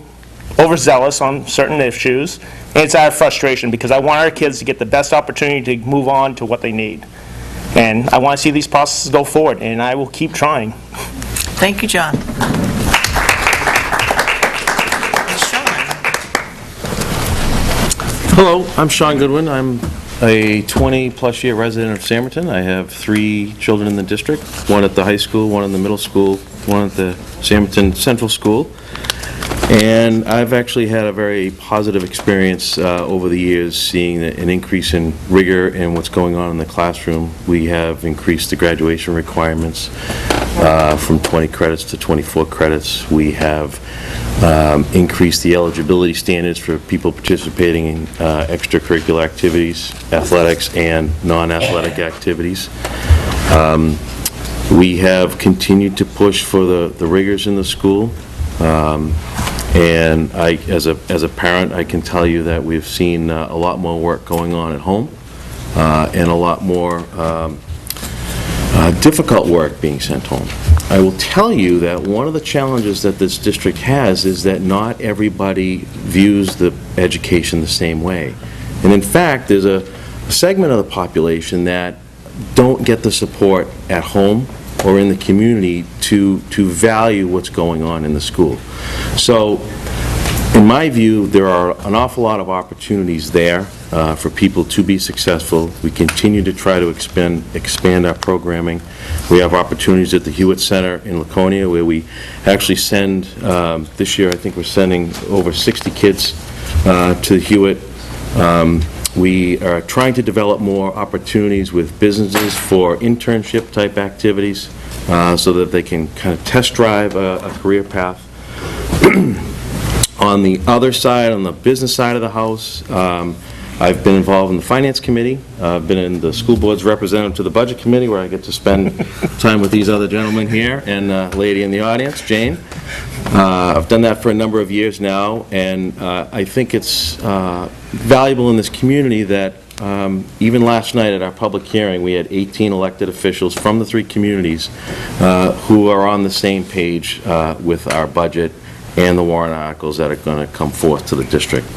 overzealous on certain issues, and it's out of frustration because I want our kids to get the best opportunity to move on to what they need. And I want to see these processes go forward, and I will keep trying. Thank you, John. Hello, I'm Sean Goodwin. I'm a 20-plus year resident of Samerton. I have 3 children in the district, one at the high school, one in the middle school, one at the Samerton Central School. And I've actually had a very positive experience over the years seeing an increase in rigor in what's going on in the classroom. We have increased the graduation requirements from 20 credits to 24 credits. We have increased the eligibility standards for people participating in extracurricular activities, athletics, and non-athletic activities. We have continued to push for the rigors in the school. And as a parent, I can tell you that we've seen a lot more work going on at home and a lot more difficult work being sent home. I will tell you that one of the challenges that this district has is that not everybody views the education the same way. And in fact, there's a segment of the population that don't get the support at home or in the community to value what's going on in the school. So, in my view, there are an awful lot of opportunities there for people to be successful. We continue to try to expand our programming. We have opportunities at the Hewitt Center in Laconia where we actually send, this year I think we're sending over 60 kids to Hewitt. We are trying to develop more opportunities with businesses for internship type activities so that they can kind of test drive a career path. On the other side, on the business side of the house, I've been involved in the Finance Committee. I've been in the school board's representative to the Budget Committee, where I get to spend time with these other gentlemen here and a lady in the audience, Jane. I've done that for a number of years now, and I think it's valuable in this community that even last night at our public hearing, we had 18 elected officials from the 3 communities who are on the same page with our budget and the warrant articles that are going to come forth to the district.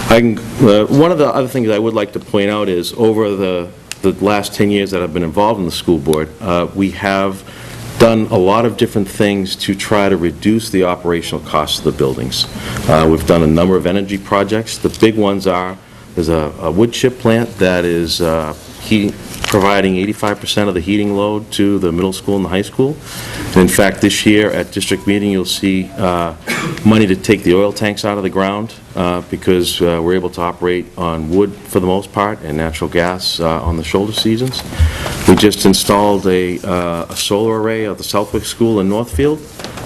One of the other things I would like to point out is over the last 10 years that I've been involved in the school board, we have done a lot of different things to try to reduce the operational costs of the buildings. We've done a number of energy projects. The big ones are, there's a wood chip plant that is providing 85% of the heating load to the middle school and the high school. And in fact, this year at district meeting, you'll see money to take the oil tanks out of the ground because we're able to operate on wood for the most part and natural gas on the shoulder seasons. We just installed a solar array at the Southwick School in Northfield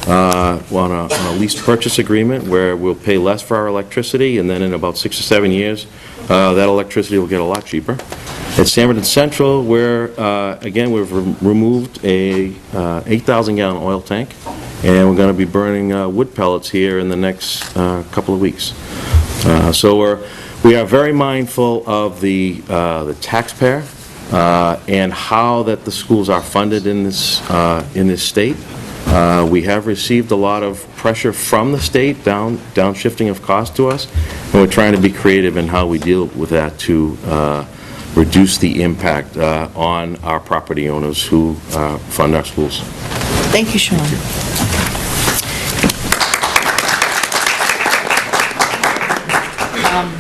on a lease purchase agreement where we'll pay less for our electricity, and then in about 6 or 7 years, that electricity will get a lot cheaper. At Samerton Central, where, again, we've removed a 8,000-gallon oil tank, and we're going to be burning wood pellets here in the next couple of weeks. So we are very mindful of the taxpayer and how that the schools are funded in this state. We have received a lot of pressure from the state, downshifting of cost to us, and we're trying to be creative in how we deal with that to reduce the impact on our property owners who fund our schools. Thank you, Sean.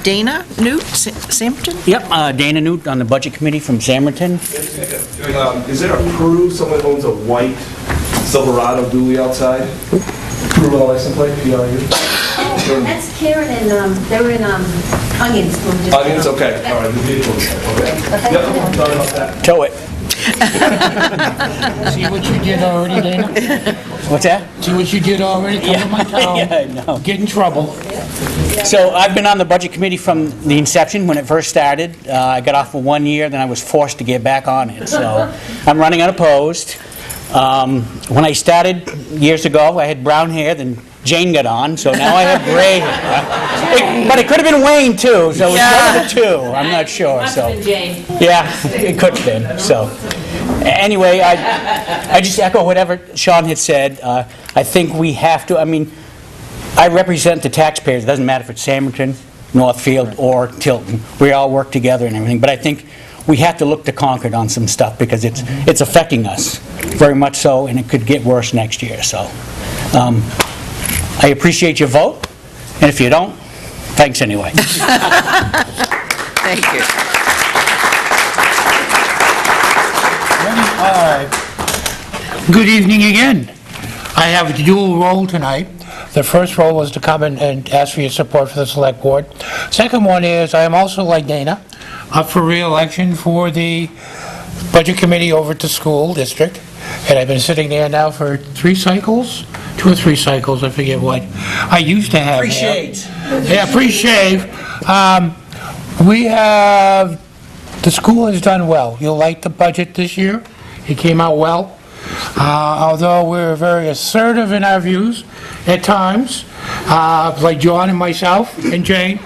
Dana Newt, Sampton? Yep, Dana Newt on the Budget Committee from Samerton. Is it approved someone owns a white Silverado dually outside? Approval license plate, PRU? That's Karen and, they were in Onions. Onions, okay, all right, the vehicle, okay. Yep, sorry about that. Tow it. See what you did already, Dana? What's that? See what you did already? Come to my town. Yeah, I know. Get in trouble. So I've been on the Budget Committee from the inception, when it first started. I got off for 1 year, then I was forced to get back on it. So I'm running unopposed. When I started years ago, I had brown hair, then Jane got on, so now I have gray hair. But it could have been Wayne, too, so it's one of the two. I'm not sure, so. Jane. Yeah, it could have been, so. Anyway, I just echo whatever Sean had said. I think we have to, I mean, I represent the taxpayers. It doesn't matter if it's Samerton, Northfield, or Tilton. We all work together and everything. But I think we have to look to Concord on some stuff because it's affecting us very much so, and it could get worse next year. So I appreciate your vote, and if you don't, thanks anyway. Thank you. Good evening again. I have a dual role tonight. The first role was to come and ask for your support for the Select Board. Second one is, I am also, like Dana, up for re-election for the Budget Committee over at the school district, and I've been sitting there now for 3 cycles, 2 or 3 cycles, I forget what. I used to have Appreciate. Yeah, pre-shave. We have, the school has done well. You'll like the budget this year. It came out well. Although we're very assertive in our views at times, like John and myself and Jane,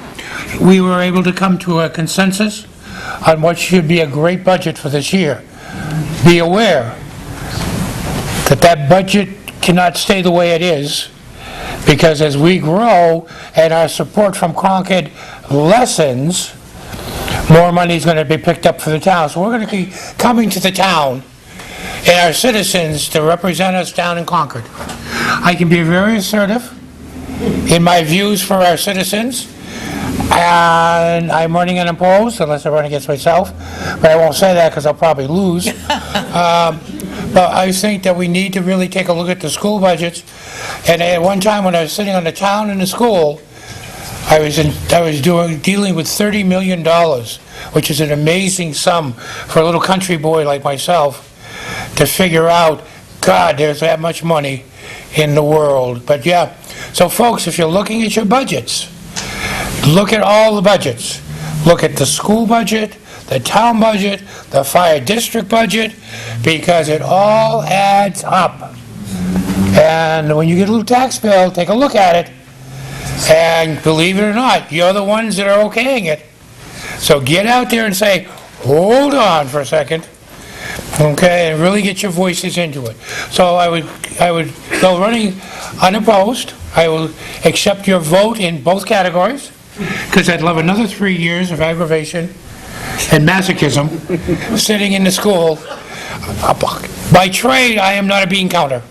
we were able to come to a consensus on what should be a great budget for this year. Be aware that that budget cannot stay the way it is, because as we grow and our support from Concord lessens, more money is going to be picked up for the town. So we're going to be coming to the town and our citizens to represent us down in Concord. I can be very assertive in my views for our citizens, and I'm running unopposed, unless I run against myself, but I won't say that because I'll probably lose. But I think that we need to really take a look at the school budgets. And at one time when I was sitting on the town and the school, I was dealing with $30 million, which is an amazing sum for a little country boy like myself to figure out, God, there's that much money in the world. But yeah, so folks, if you're looking at your budgets, look at all the budgets. Look at the school budget, the town budget, the fire district budget, because it all adds up. And when you get a little tax bill, take a look at it, and believe it or not, you're the ones that are okaying it. So get out there and say, hold on for a second, okay, and really get your voices into it. So I would go running unopposed. I will accept your vote in both categories, because I'd love another 3 years of aggravation and masochism sitting in the school. By trade, I am not a bean counter.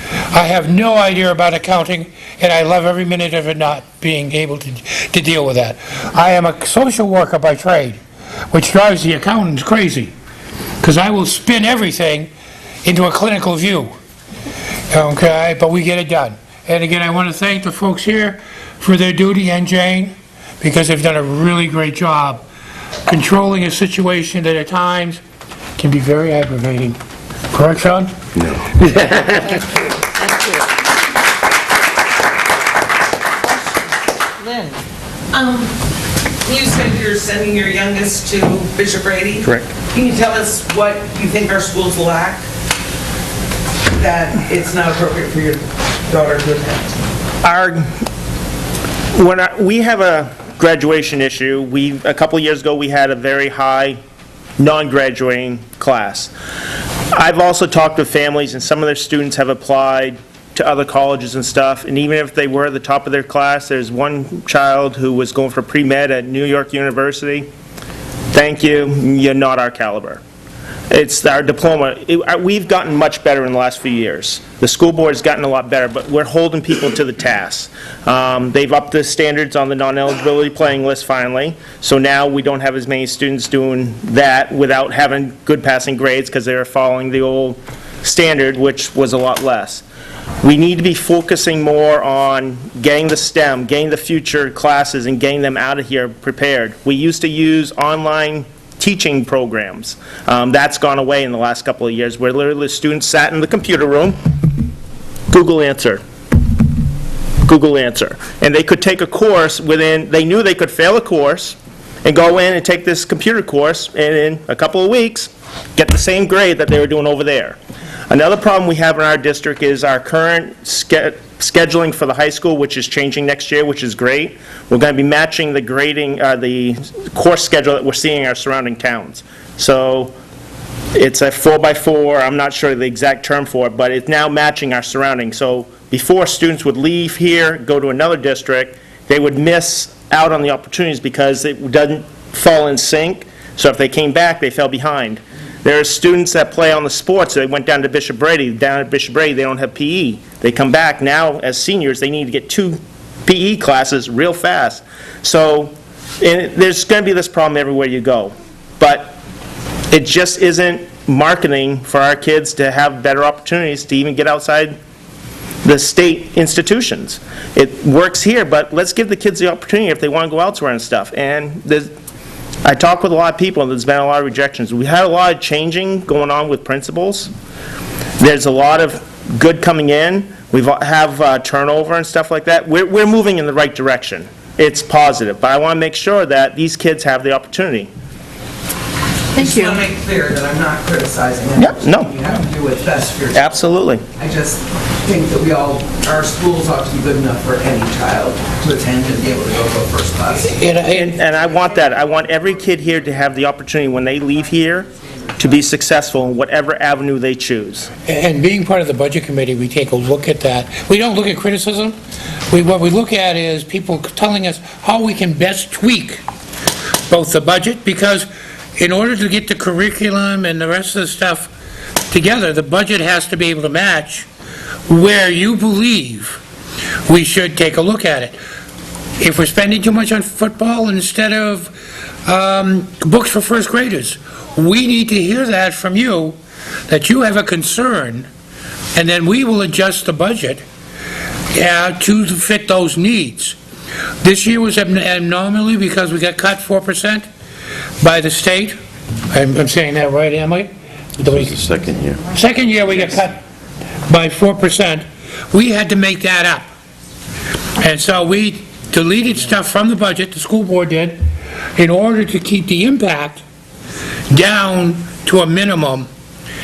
I have no idea about accounting, and I love every minute of it not being able to deal with that. I am a social worker by trade, which drives the accountants crazy, because I will spin everything into a clinical view. Okay, but we get it done. And again, I want to thank the folks here for their duty, and Jane, because they've done a really great job controlling a situation that at times can be very aggravating. Correct, Sean? No. Lynn? You said you're sending your youngest to Bishop Brady? Correct. Can you tell us what you think our schools lack that it's not appropriate for your daughter to attend? We have a graduation issue. A couple of years ago, we had a very high non-graduating class. I've also talked with families, and some of their students have applied to other colleges and stuff, and even if they were at the top of their class, there's one child who was going for pre-med at New York University. Thank you, you're not our caliber. It's our diploma. We've gotten much better in the last few years. The school board's gotten a lot better, but we're holding people to the task. They've upped the standards on the non-eligibility playing list finally, so now we don't have as many students doing that without having good passing grades because they were following the old standard, which was a lot less. We need to be focusing more on getting the STEM, getting the future classes, and getting them out of here prepared. We used to use online teaching programs. That's gone away in the last couple of years, where literally the students sat in the computer room, Google answer, Google answer. And they could take a course they knew they could fail a course and go in and take this computer course, and in a couple of weeks, get the same grade that they were doing over there. Another problem we have in our district is our current scheduling for the high school, which is changing next year, which is great. We're going to be matching the grading, the course schedule that we're seeing in our surrounding towns. So it's a 4x4, I'm not sure the exact term for it, but it's now matching our surroundings. So before students would leave here, go to another district, they would miss out on the opportunities because it doesn't fall in sync. So if they came back, they fell behind. There are students that play on the sports. They went down to Bishop Brady. Down at Bishop Brady, they don't have PE. They come back now as seniors. They need to get 2 PE classes real fast. So there's going to be this problem everywhere you go. But it just isn't marketing for our kids to have better opportunities to even get outside the state institutions. It works here, but let's give the kids the opportunity if they want to go elsewhere and stuff. And I talk with a lot of people, and there's been a lot of rejections. We had a lot of changing going on with principals. There's a lot of good coming in. We have turnover and stuff like that. We're moving in the right direction. It's positive, but I want to make sure that these kids have the opportunity. Thank you. I just want to make clear that I'm not criticizing it. Yep, no. You have to do what's best for your child. Absolutely. I just think that our schools ought to be good enough for any child to attend and be able to go to a first class. And I want that. I want every kid here to have the opportunity when they leave here to be successful in whatever avenue they choose. And being part of the budget committee, we take a look at that. We don't look at criticism. What we look at is people telling us how we can best tweak both the budget, because in order to get the curriculum and the rest of the stuff together, the budget has to be able to match where you believe we should take a look at it. If we're spending too much on football instead of books for first graders, we need to hear that from you, that you have a concern, and then we will adjust the budget to fit those needs. This year was abnormally because we got cut 4% by the state. I'm saying that right, am I? It's the second year. Second year we got cut by 4%. We had to make that up. And so we deleted stuff from the budget, the school board did, in order to keep the impact down to a minimum.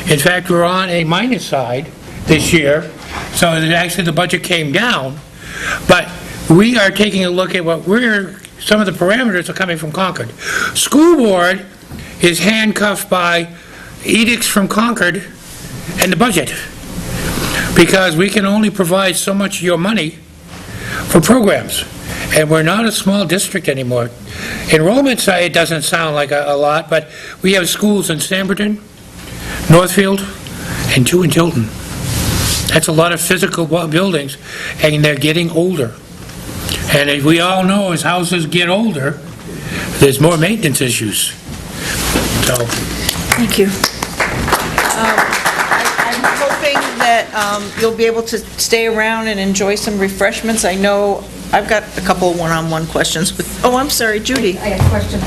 In fact, we're on a minus side this year, so that actually the budget came down. But we are taking a look at some of the parameters are coming from Concord. School board is handcuffed by edicts from Concord and the budget, because we can only provide so much of your money for programs. And we're not a small district anymore. Enrollment side, it doesn't sound like a lot, but we have schools in Stamperton, Northfield, and 2 in Tilton. That's a lot of physical buildings, and they're getting older. And as we all know, as houses get older, there's more maintenance issues. So, Thank you. I'm hoping that you'll be able to stay around and enjoy some refreshments. I know I've got a couple of one-on-one questions with, I'm sorry, Judy. I have questions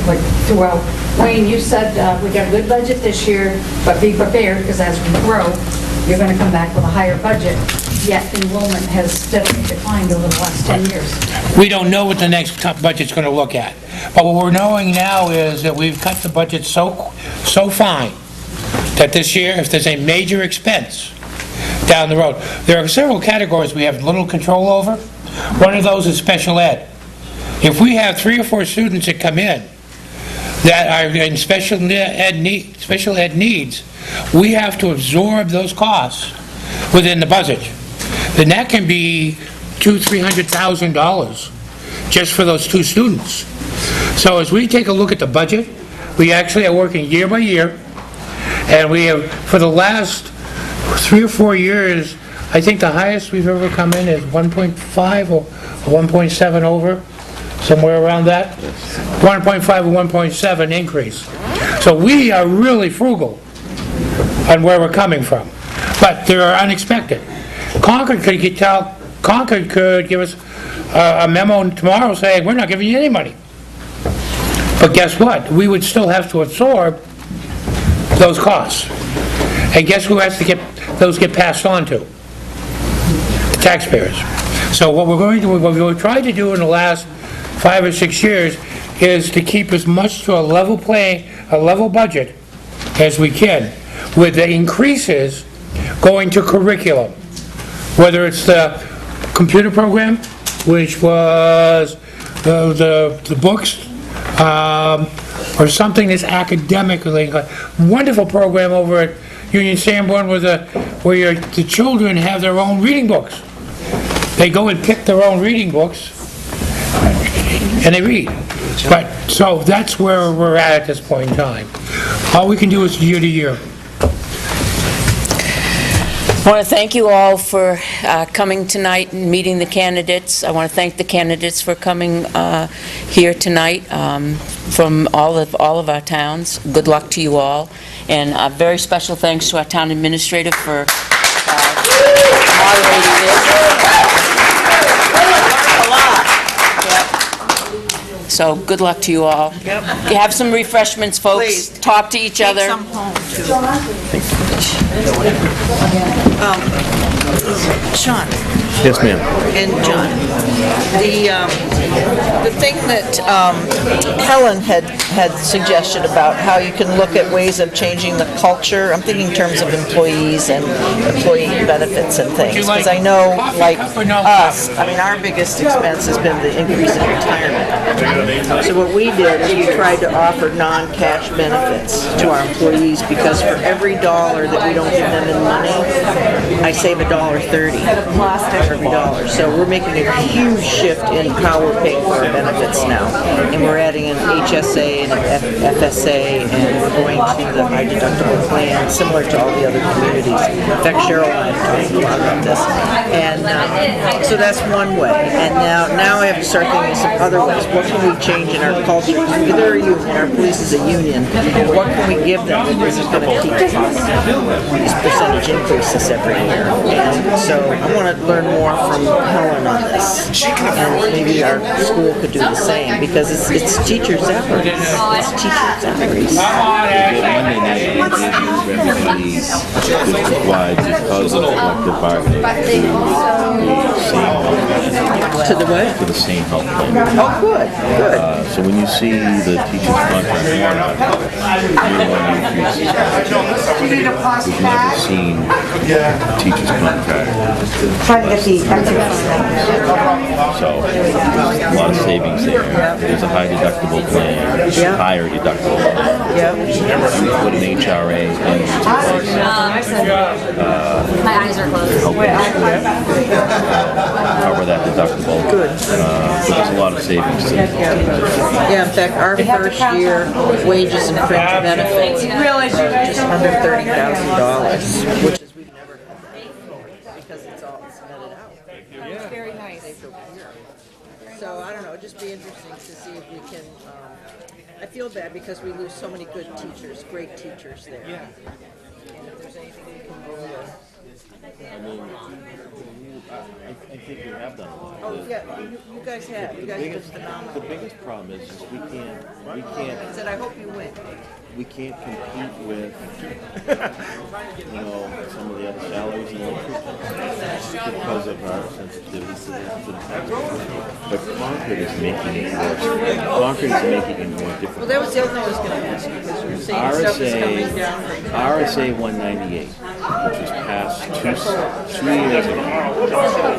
like throughout. Wayne, you said we got a good budget this year, but be prepared, because as we grow, you're going to come back with a higher budget, yet enrollment has steadily declined over the last 10 years. we don't know what the next budget's going to look at. But what we're knowing now is that we've cut the budget so fine that this year, if there's a major expense down the road, there are several categories we have little control over. One of those is special ed. If we have 3 or 4 students that come in that are in special ed needs, we have to absorb those costs within the budget. Then that can be $200,000-$300,000 just for those 2 students. So as we take a look at the budget, we actually are working year by year And we have, for the last 3 or 4 years, I think the highest we've ever come in is 1.5 or 1.7 over, somewhere around that. 1.5 or 1.7 increase. So we are really frugal on where we're coming from. But they're unexpected. Concord could give us a memo tomorrow saying, we're not giving you any money. But guess what? We would still have to absorb those costs. And guess who has to get passed on to? The taxpayers. So what we've tried to do in the last 5 or 6 years is to keep as much to a level budget as we can, with the increases going to curriculum. Whether it's the computer program, which was the books, or something that's academically, wonderful program over at Union Sanborn where the children have their own reading books. They go and pick their own reading books and they read. But so that's where we're at this point in time. All we can do is year to year. I want to thank you all for coming tonight and meeting the candidates. I want to thank the candidates for coming here tonight from all of our towns. Good luck to you all. And a very special thanks to our town administrator for moderating this. So good luck to you all. Yep. You have some refreshments, folks. Please. Talk to each other. Take some home, too. Sean. Yes, ma'am. And John, the thing that Helen had suggested about how you can look at ways of changing the culture, I'm thinking in terms of employees and employee benefits and things, because I know, like us, I mean, our biggest expense has been the increase in retirement. So what we did is we tried to offer non-cash benefits to our employees, because for every dollar that we don't give them in money, I save $1.30 for every dollar. So we're making a huge shift in how we're paying for our benefits now. And we're adding an HSA and an FSA, and we're going to the high deductible plan, similar to all the other communities. In fact, Cheryl and I have talked a lot about this. And so that's one way. And now I have to start thinking of some other ways. What can we change in our culture? They're a union. Our police is a union. What can we give them that isn't going to keep costs? These percentage increases every year. And so I want to learn more from Helen on this. And maybe our school could do the same, because it's teachers' effort. It's teachers' efforts. Monday night, we did move everybody district-wide because of collective bargaining To the what? to the same health plan. Oh, good, good. So when you see the teacher's contract warrant article, year one increases, we've never seen teacher's contract. So a lot of savings there. There's a high deductible plan, higher deductible plan. We put an HRA into place. My eyes are closed. Cover that deductible. Good. So there's a lot of savings to it. Yeah, in fact, our first year wages and fringe benefits are just under $30,000, which is we've never had that, because it's netted out. That's very nice. So I don't know, it'd just be interesting to see if we can, I feel bad because we lose so many good teachers, great teachers there. And if there's anything we can do with. I mean, I think we have done a lot. Oh, yeah, you guys have. You guys have been phenomenal. The biggest problem is we can't. I said, I hope you win. We can't compete with, some of the other salaries in the because of our sensitivity to the tax code. But Concord is making it worse. Concord is making it more difficult. Well, that was the other thing I was going to ask you, because you were saying stuff is coming down. RSA 198, which was passed two years ago,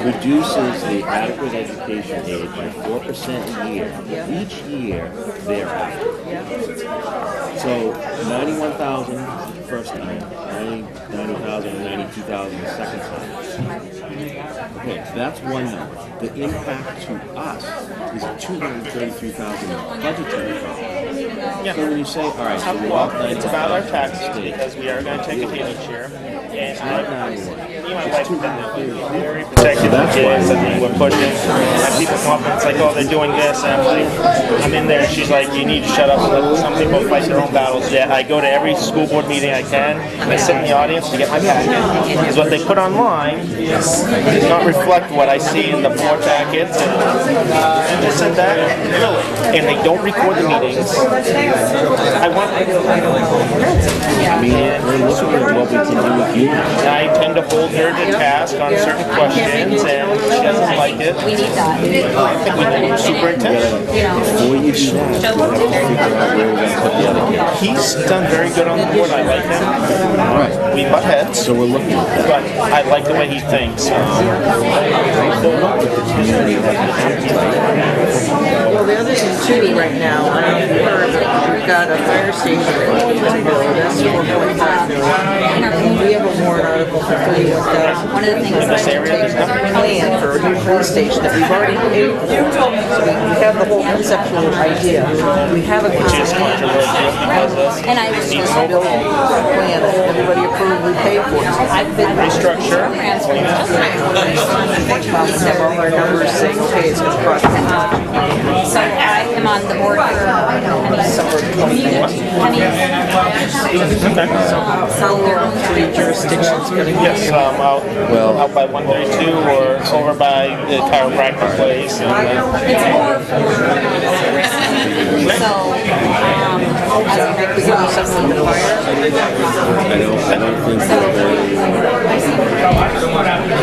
reduces the adequate education aid by 4% a year, each year thereafter. So 91,000 the first time, 90,000 and 92,000 the second time. Okay, that's one number. The impact to us is $233,000 budgetary problem. So when you say, all right, so we walk It's about our taxes, because we are going to take a hit each year. And me and my wife have been very protective of kids, and we're pushing. And people come up and it's like, oh, they're doing this, and I'm like, I'm in there, and she's like, you need to shut up and let some people fight their own battles. Yeah, I go to every school board meeting I can, and I sit in the audience to get my packet. Because what they put online does not reflect what I see in the board packets, and this and that, really. And they don't record the meetings. I want. I mean, we're looking at what we can do with you. I tend to hold her to task on certain questions, and she doesn't like it. We need that. I think we need a superintendent. Before you do that, we have to figure out where we're going to put the other kid. He's done very good on the board. I like him. Right. We butt heads. So we're looking at that. But I like the way he thinks. Well, the other thing too, right now, I don't know if you heard, but we've got a fire station that we need to build, that's $4.5 million. We have a warrant article for $31,000. One of the things that take plan for a new police station that we've already paid for. So we have the whole conceptual idea. We have a conceptual and I was supposed to build a plan that everybody approved, we paid for. I've been restructure. We have all our numbers saying, okay, it's going to cost $10 million. So I am on the board for How are three jurisdictions going to be? Yes, out by 132 or over by the chiropractic place. So, I don't think they're very...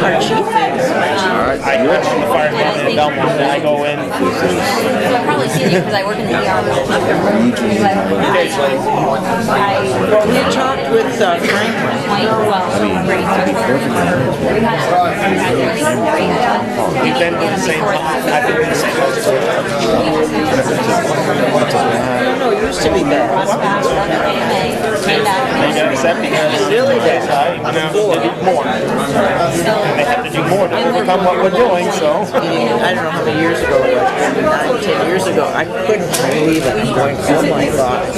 Our chief is. I work in the fire department in Belmont, and I go in. So I've probably seen you because I work in the ER. We talked with Franklin. We've been to the same house. I've been to the same house. No, it used to be bad. Maybe it's that because really bad. They do more. And they have to do more to overcome what we're doing, so. I don't know how many years ago it was, 9, 10 years ago. I couldn't believe it. I'm going, oh my God.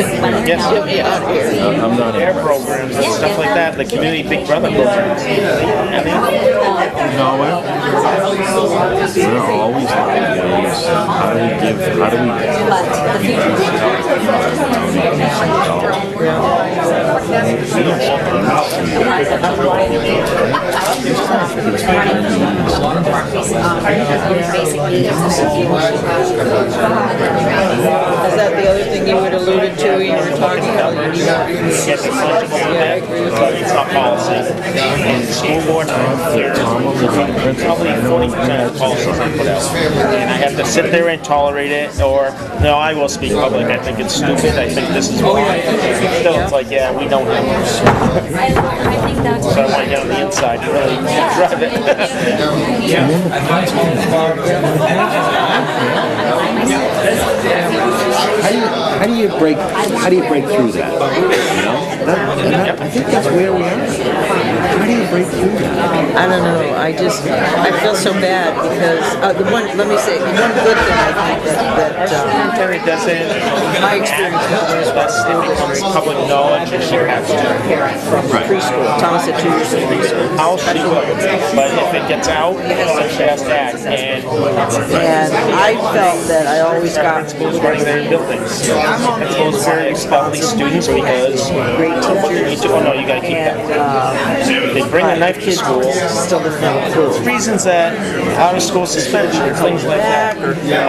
Yes. Get me out of here. I'm not Air programs and stuff like that, the community Big Brother programs. No, we're always looking at ways. How do we give, Is that the other thing you had alluded to? You were talking about you need more. Yes, it's legible, it's not policy. And the school board, probably 40% of the policies I put out. And I have to sit there and tolerate it, or, no, I will speak public, I think it's stupid, I think this is why. Still, it's like, yeah, we don't know. So I want to get on the inside and really drive it. How do you break through that? You know? I think that's where we are. How do you break through that? I don't know. I feel so bad because one good thing I think that Terry doesn't. my experience with It becomes public knowledge and she has to. from preschool. Thomas had 2 years of preschool. How she will. But if it gets out, then she has to act. And I felt that I always got schools running their buildings. Schools where you expel these students because great teachers. Oh no, you gotta keep that. They bring a knife to school. Still didn't have a clue. Reasons that out of school suspension, things like that.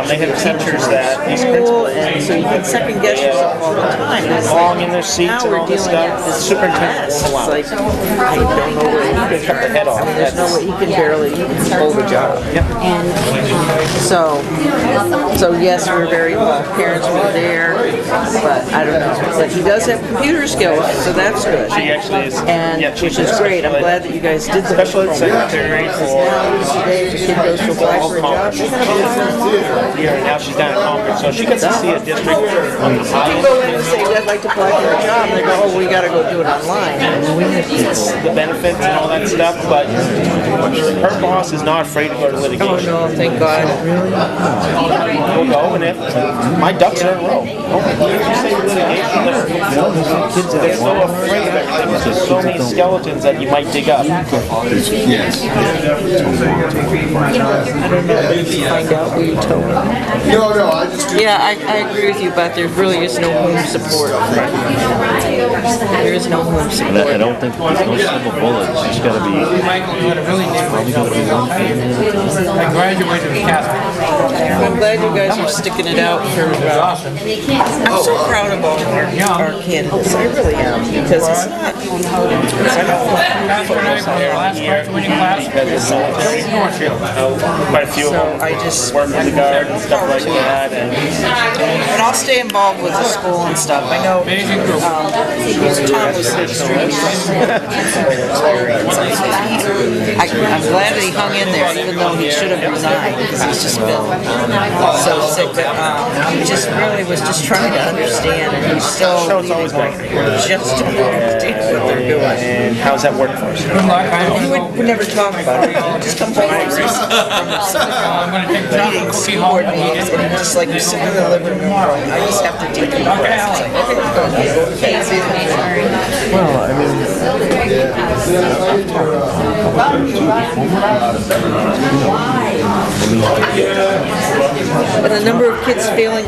They have teachers that these principals. And so you can second guess yourself all the time. It's Long in their seats and all this stuff. Superintendent It's allowed. like, I don't know what he can Cut the head off. There's no way he can barely hold a job. So yes, we're very well. Parents were there, but I don't know. But he does have computer skills, so that's good. She actually is. And yeah, which is great. I'm glad glad that you guys did the Special ed secretary for Today, the kid goes to apply for a job, they're gonna apply online. year, and now she's down at Concord, so she gets to see a district on the You high go in and say, I'd like to apply for a job, and they go, oh, we gotta go do it online. the benefits and all that stuff, but her boss is not afraid to go to Oh, litigation. no, thank God. We'll go, and if my ducks are in a row. You say litigation, they're so afraid of everything. There's so many skeletons that you might dig up. I don't know, find out who you told. No, I just do. Yeah, I agree with you, but there really is no home support. There is no home And support. I don't think, there's no silver bullets, it's gotta be, probably gotta be one family. I graduated with Catholic. I'm glad you guys are sticking it out for, I'm so proud of all our candidates, I really am, because it's not, Last graduating class, Northfield. Quite a few of so them I just, work with the guard and stuff like that, and and I'll stay involved with the school and stuff. I know Tom was extremely I'm glad that he hung in there, even though he should have resigned, because he's just been so sick. But he just really was just trying to understand, and he's still always great. just to understand what they're doing. And how's that work for us? He would never talk about it. He would just come home from meetings, board meetings, and just like you sit in the living room, going, I just have to decompress. It's like, okay. Well, I mean, And the number of kids failing